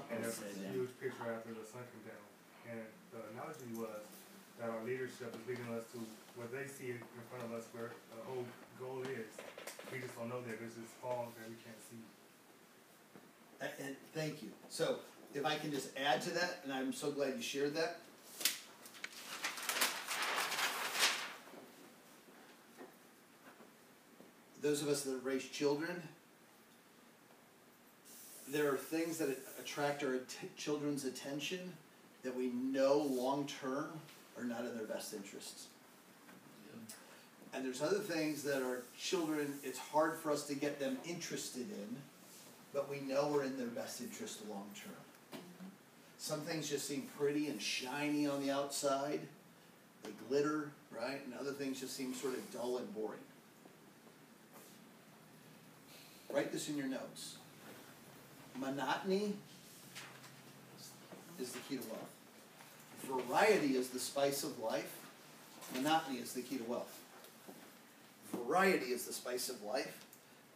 and there's a huge picture after the sun came down. And the analogy was that our leadership is leading us to what they see in front of us, where the whole goal is. We just don't know that there's this fog that we can't see. And thank you. So, if I can just add to that, and I'm so glad you shared that. Those of us that raise children, there are things that attract our children's attention that we know long term are not in their best interests. And there's other things that our children, it's hard for us to get them interested in, but we know are in their best interest long term. Some things just seem pretty and shiny on the outside. They glitter, right? And other things just seem sort of dull and boring. write this in your notes. Monotony is the key to wealth. Variety is the spice of life. Monotony is the key to wealth. Variety is the spice of life.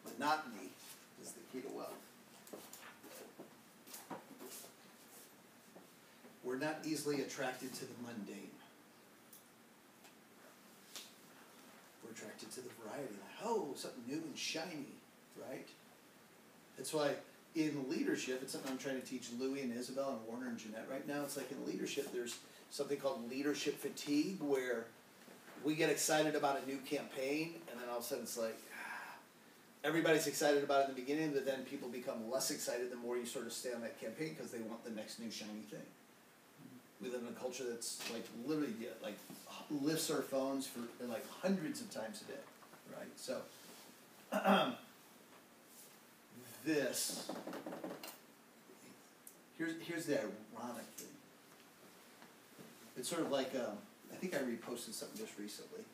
Monotony is the key to wealth. We're not easily attracted to the mundane. We're attracted to the variety. Like, oh, something new and shiny, right? That's why in leadership, it's something I'm trying to teach Louie and Isabel and Warner and Jeanette right now. It's like in leadership, there's something called leadership fatigue, where we get excited about a new campaign, and then all of a sudden it's like, everybody's excited about it in the beginning, but then people become less excited the more you sort of stay on that campaign because they want the next new shiny thing. We live in a culture that's like literally like lifts our phones for like hundreds of times a day, right? So this here's the ironic thing. It's sort of like I think I reposted something just recently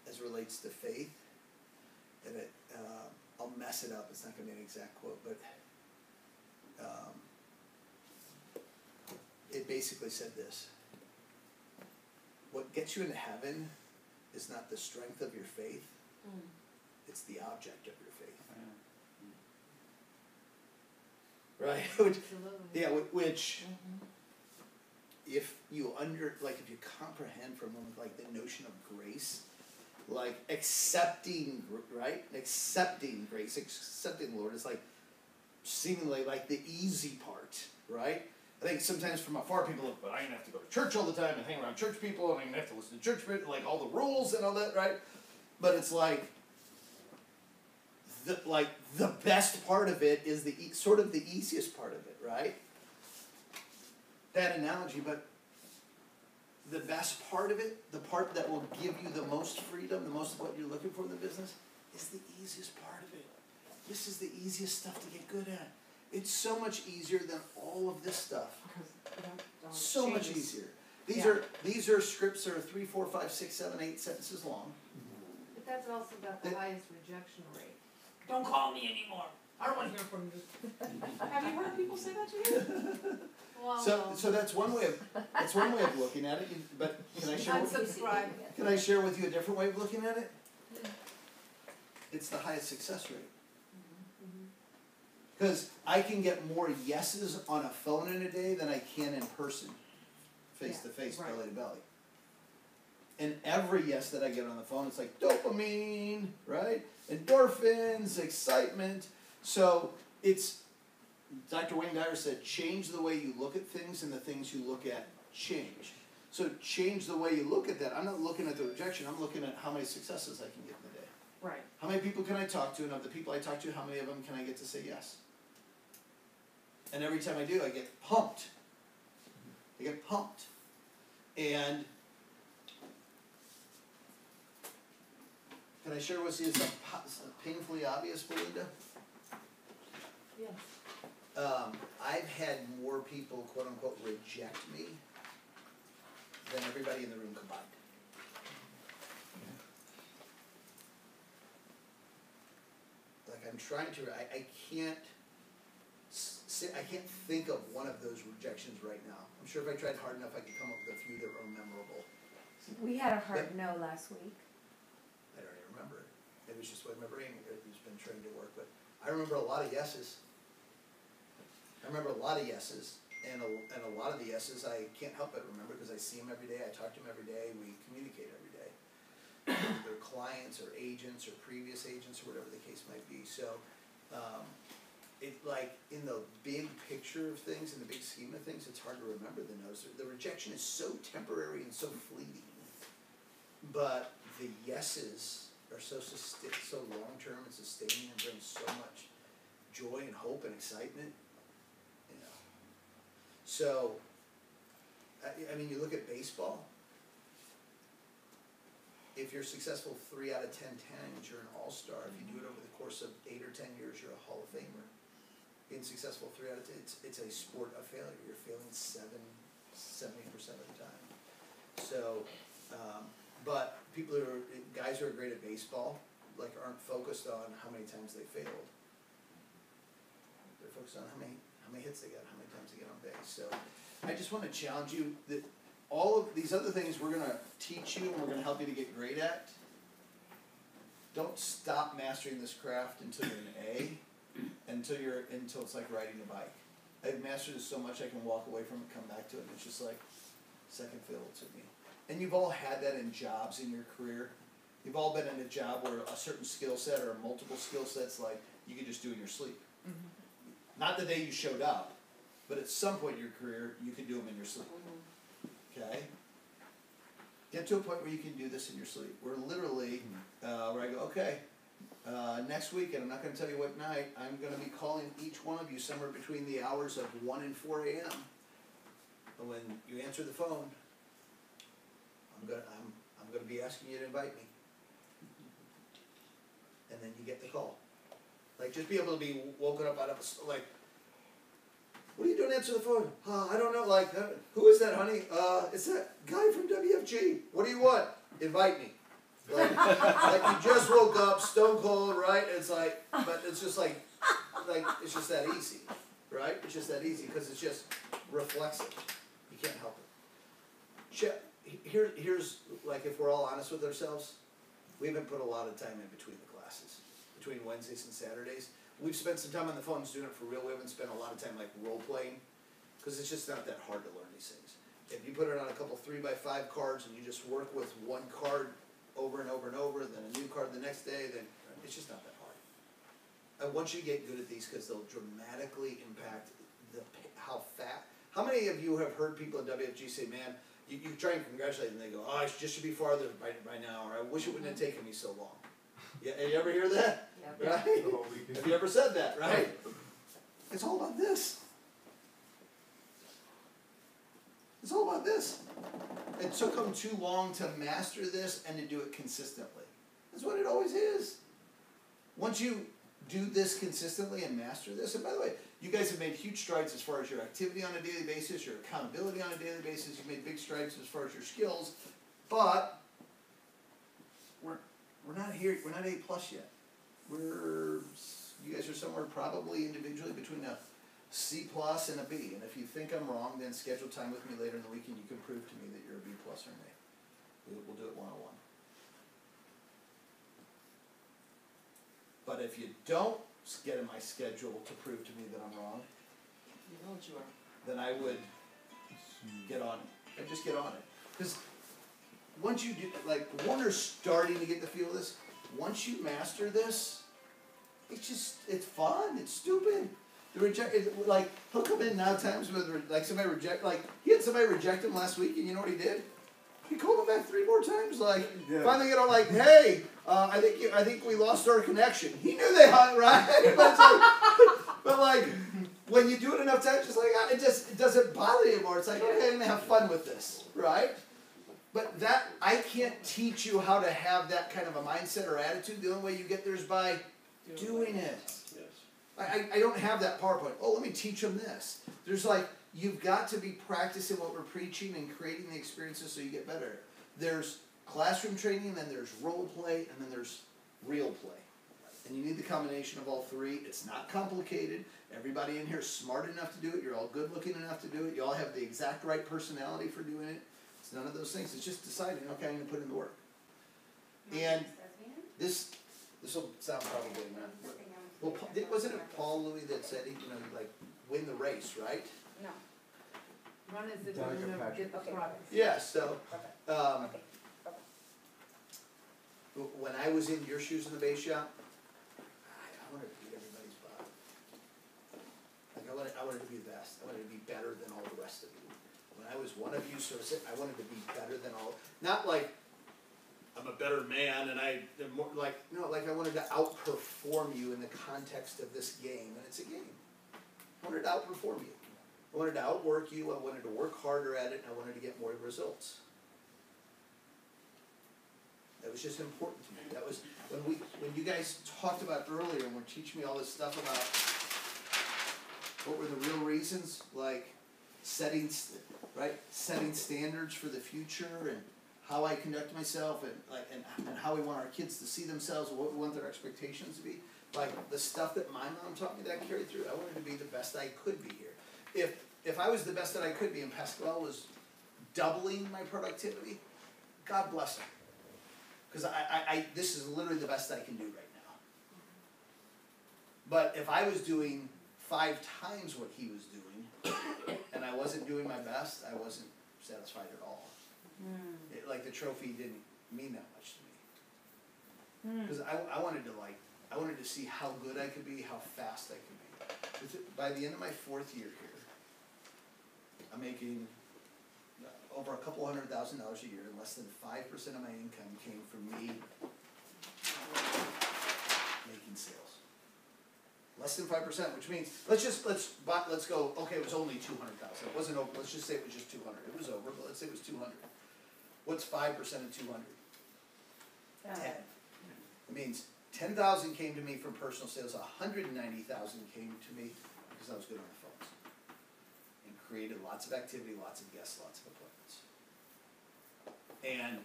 as it relates to faith, and it I'll mess it up. It's not going to be an exact quote, but. It basically said this: what gets you into heaven is not the strength of your faith, it's the object of your faith. Right? Which, yeah, which if you if you comprehend for a moment, like the notion of grace, like accepting, right? Accepting grace, accepting the Lord is like seemingly like the easy part, right? I think sometimes from afar people look, but I'm going to have to go to church all the time and hang around church people, and I'm going to have to listen to church people, like all the rules and all that, right? But it's like the best part of it is the sort of the easiest part of it, right? Bad analogy, but the best part of it, the part that will give you the most freedom, the most of what you're looking for in the business, is the easiest part of it. This is the easiest stuff to get good at. It's so much easier than all of this stuff. So much easier. These are scripts that are 3, 4, 5, 6, 7, 8 sentences long. But that's also got the highest rejection rate. Don't call me anymore. I don't want to hear from you. Have you heard people say that to you? Well, So that's one way of looking at it. But can I share with you a different way of looking at it? It's the highest success rate. Because I can get more yeses on a phone in a day than I can in person, face to face, belly to belly. And every yes that I get on the phone, it's like dopamine, right? Endorphins, excitement. So it's, Dr. Wayne Dyer said, change the way you look at things, and the things you look at change. So change the way you look at that. I'm not looking at the rejection. I'm looking at how many successes I can get in a day. Right. How many people can I talk to, and of the people I talk to, how many of them can I get to say yes? And every time I do, I get pumped. I get pumped. And can I share with you something painfully obvious, Belinda? yes. I've had more people, quote unquote, reject me than everybody in the room combined. Like I'm trying to, I can't think of one of those rejections right now. I'm sure if I tried hard enough, I could come up with a few that were memorable. We had a hard no last week. I don't even remember it. It was just what my brain has been trained to work. But I remember a lot of yeses. And a lot of the yeses I can't help but remember because I see them every day, I talk to them every day, we communicate every day. They're clients or agents or previous agents or whatever the case might be. So it like in the big picture of things, in the big scheme of things, it's hard to remember the no's. The rejection is so temporary and so fleeting. But the yeses are so long term and sustaining and bring so much joy and hope and excitement. You know. So I mean, you look at baseball. If you're successful 3 out of 10 times, you're an all-star. If you do it over the course of 8 or 10 years, you're a Hall of Famer. Being successful 3 out of 10, it's a sport of failure. You're failing 70% of the time. So, but guys who are great at baseball, like aren't focused on how many times they failed. They're focused on how many hits they got, how many times they get on base. So I just want to challenge you that all of these other things we're going to teach you and we're going to help you to get great at. Don't stop mastering this craft until you're an A, until it's like riding a bike. I've mastered it so much I can walk away from it, come back to it, and it's just like second fiddle to me. And you've all had that in jobs in your career. You've all been in a job where a certain skill set or multiple skill sets like you could just do in your sleep. Not the day you showed up, but at some point in your career you could do them in your sleep. Okay? Get to a point where you can do this in your sleep. We're literally, where I go, okay, next week, and I'm not going to tell you what night, I'm going to be calling each one of you somewhere between the hours of 1 and 4 a.m. And when you answer the phone, I'm going to be asking you to invite me. And then you get the call. Like, just be able to be woken up out of a, like, what are you doing? Answer the phone. I don't know, like, who is that, honey? It's that guy from WFG. What do you want? Invite me. Like you just woke up, stone cold, right? It's like, but it's just like it's just that easy, right? It's just that easy because it's just reflexive. You can't help it. Here's, like, if we're all honest with ourselves, we haven't put a lot of time in between the classes, between Wednesdays and Saturdays. We've spent some time on the phones doing it for real. We haven't spent a lot of time like role playing, because it's just not that hard to learn these things. If you put it on a couple 3x5 cards and you just work with one card over and over and over, then a new card the next day, then it's just not that hard. I want you to get good at these because they'll dramatically impact how fast. How many of you have heard people at WFG say, man, you try and congratulate them and they go, oh, I just should be farther by now, or I wish it wouldn't have taken me so long. Yeah, you ever hear that? Yep. Right? Have you ever said that, right? It's all about this. It's all about this. It took them too long to master this and to do it consistently. That's what it always is. Once you do this consistently and master this, and by the way, you guys have made huge strides as far as your activity on a daily basis, your accountability on a daily basis. You've made big strides as far as your skills, but we're not here. We're not A+ yet. You guys are somewhere probably individually between a C+ and a B. And if you think I'm wrong, then schedule time with me later in the week and you can prove to me that you're a B+ or an A. We'll do it one-on-one. But if you don't get in my schedule to prove to me that I'm wrong, You know what you are. then I would get on it. I'd just get on it. Because once you do, like, Warner's starting to get the feel of this. Once you master this, it's fun. It's stupid. Like, he'll come in now times with, like, somebody reject, like, he had somebody reject him last week, and you know what he did? He called him back 3 more times, like, finally get on, like, hey, I think we lost our connection. He knew they hung, right? but like, when you do it enough times, it's like, it doesn't bother you anymore. It's like, okay, I'm gonna have fun with this, right? But I can't teach you how to have that kind of a mindset or attitude. The only way you get there is by doing it. Yes. I don't have that PowerPoint. Oh, let me teach them this. There's like, you've got to be practicing what we're preaching and creating the experiences so you get better. There's classroom training, then there's role play, and then there's real play. And you need the combination of all three. It's not complicated. Everybody in here is smart enough to do it. You're all good looking enough to do it. You all have the exact right personality for doing it. It's none of those things. It's just deciding, okay, I'm going to put in the work. And this will sound probably not. Well, wasn't it Paul Louis that said, like, win the race, right? No. Run as if you never get the prize. Yeah, so, when I was in your shoes in the base shop, I wanted to beat everybody's butt. Like, I wanted to be the best. I wanted to be better than all the rest of you. When I was one of you, so I wanted to be better than all. Not like I'm a better man, and I'm more like, no, like I wanted to outperform you in the context of this game, and it's a game. I wanted to outperform you. I wanted to outwork you. I wanted to work harder at it, and I wanted to get more results. That was just important to me. That was when you guys talked about earlier and were teaching me all this stuff about what were the real reasons, like setting standards for the future and how I conduct myself and how we want our kids to see themselves, what we want their expectations to be. Like the stuff that my mom taught me that I carried through, I wanted to be the best I could be here. If I was the best that I could be and Pascal was doubling my productivity, God bless him. Because this is literally the best I can do right now. But if I was doing 5 times what he was doing, and I wasn't doing my best, I wasn't satisfied at all. Like the trophy didn't mean that much to me. Because I wanted to see how good I could be, how fast I could be. By the end of my 4th year here, I'm making over a couple $100,000 a year, and less than 5% of my income came from me making sales. Less than 5%, which means let's go. Okay, it was only 200,000. It wasn't over. Let's just say it was just 200. It was over, but let's say it was 200. What's 5% of 200? 10. It means 10,000 came to me from personal sales. 190,000 came to me because I was good on the phones and created lots of activity, lots of guests, lots of appointments. And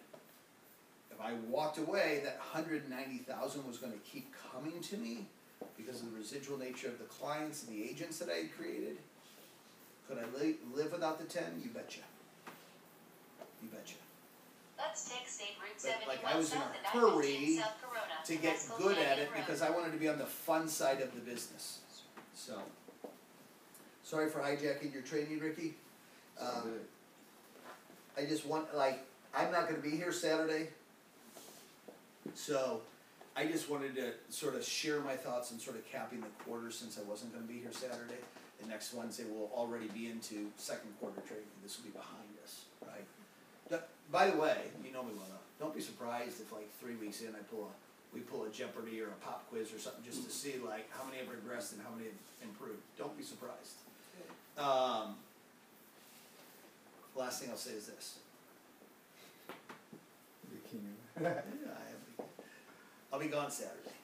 if I walked away, that 190,000 was going to keep coming to me because of the residual nature of the clients and the agents that I had created. Could I live without the 10? You betcha. You betcha. Let's take State Route 71 Like I was in south a and hurry South Corona to get Haskell good at Canyon it Road. because I wanted to be on the fun side of the business. So, sorry for hijacking your training, Ricky. I just want, I'm not going to be here Saturday, so I just wanted to sort of share my thoughts and sort of capping the quarter since I wasn't going to be here Saturday. And next Wednesday we'll already be into 2nd quarter training. This will be behind us, right? By the way, you know me well enough. Don't be surprised if 3 weeks in we pull a Jeopardy or a pop quiz or something just to see how many have regressed and how many have improved. Don't be surprised. Last thing I'll say is this. I'll be gone Saturday.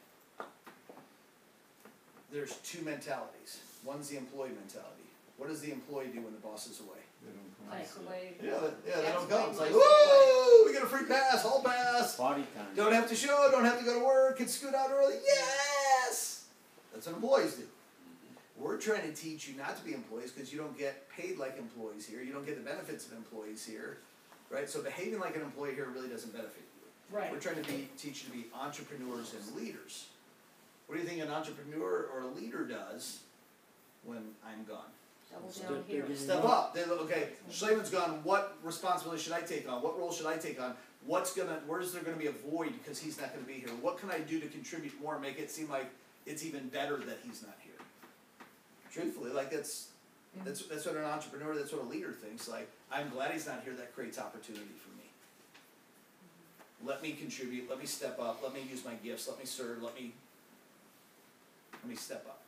There's 2 mentalities. One's the employee mentality. What does the employee do when the boss is away? They don't come. It's like, woo, we get a free pass, hall pass. Party time. Don't have to show, don't have to go to work, can scoot out early. Yes! That's what employees do. We're trying to teach you not to be employees because you don't get paid like employees here. You don't get the benefits of employees here, right? So behaving like an employee here really doesn't benefit you. Right. We're trying to teach you to be entrepreneurs and leaders. What do you think an entrepreneur or a leader does when I'm gone? Double down here. Step up. Okay, Schloeman's gone. What responsibility should I take on? What role should I take on? Where's there going to be a void because he's not going to be here? What can I do to contribute more and make it seem like it's even better that he's not here? Truthfully, that's what an entrepreneur, that's what a leader thinks. I'm glad he's not here. That creates opportunity for me. Let me contribute. Let me step up. Let me use my gifts. Let me serve. Let me step up.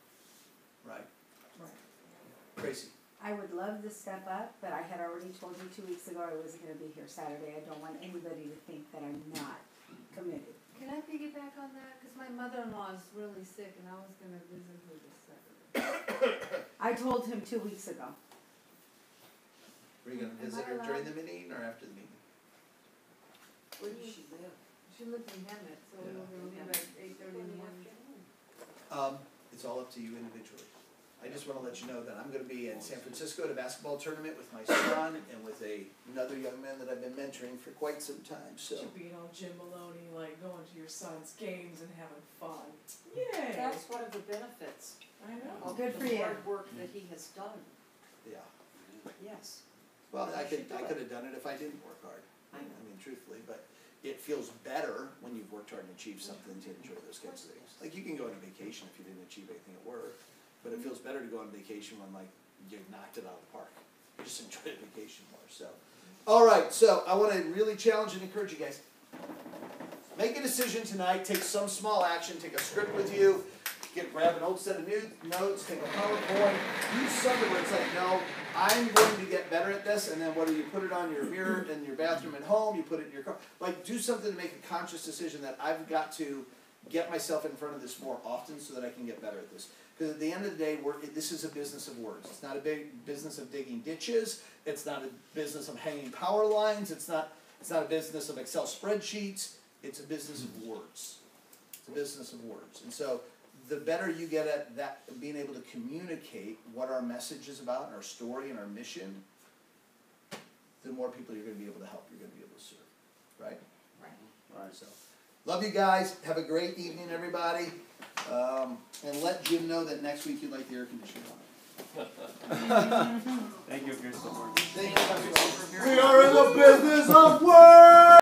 Right? Tracy. I would love to step up, but I had already told you 2 weeks ago I wasn't going to be here Saturday. I don't want anybody to think that I'm not committed. Can I piggyback on that? Because my mother-in-law is really sick and I was gonna visit her this Saturday. I told him 2 weeks ago. Were you going to visit her during the meeting or after the meeting? Where does she live? She lives in Hemet, so we were gonna leave at 8:30 in the morning. It's all up to you individually. I just want to let you know that I'm going to be in San Francisco at a basketball tournament with my son and with another young man that I've been mentoring for quite some time. So. You being all Jim Maloney, going to your son's games and having fun. Yay! That's one of the benefits. I know. Of Good for the you. hard work that he has done. Yeah. Yes. Well, I could have done it if I didn't work hard. I mean, truthfully, but it feels better when you've worked hard and achieved something to enjoy those kinds of things. Like you can go on a vacation if you didn't achieve anything at work, but it feels better to go on vacation when you knocked it out of the park. You just enjoy the vacation more. So, all right. So I want to really challenge and encourage you guys. Make a decision tonight. Take some small action. Take a script with you. Grab an old set of notes. Take a PowerPoint. Do something where it's like, no, I'm going to get better at this. And then whether you put it on your mirror in your bathroom at home, you put it in your car. Do something to make a conscious decision that I've got to get myself in front of this more often so that I can get better at this. Because at the end of the day, this is a business of words. It's not a big business of digging ditches. It's not a business of hanging power lines. It's It's not a business of Excel spreadsheets, it's a business of words. It's a business of words. And so the better you get at that, being able to communicate what our message is about, our story and our mission, the more people you're going to be able to help, you're going to be able to serve. Right? Right. All right, so love you guys. Have a great evening, everybody. And let Jim know that next week you'd like the air conditioner on. Thank you for your support. We are in the business of words.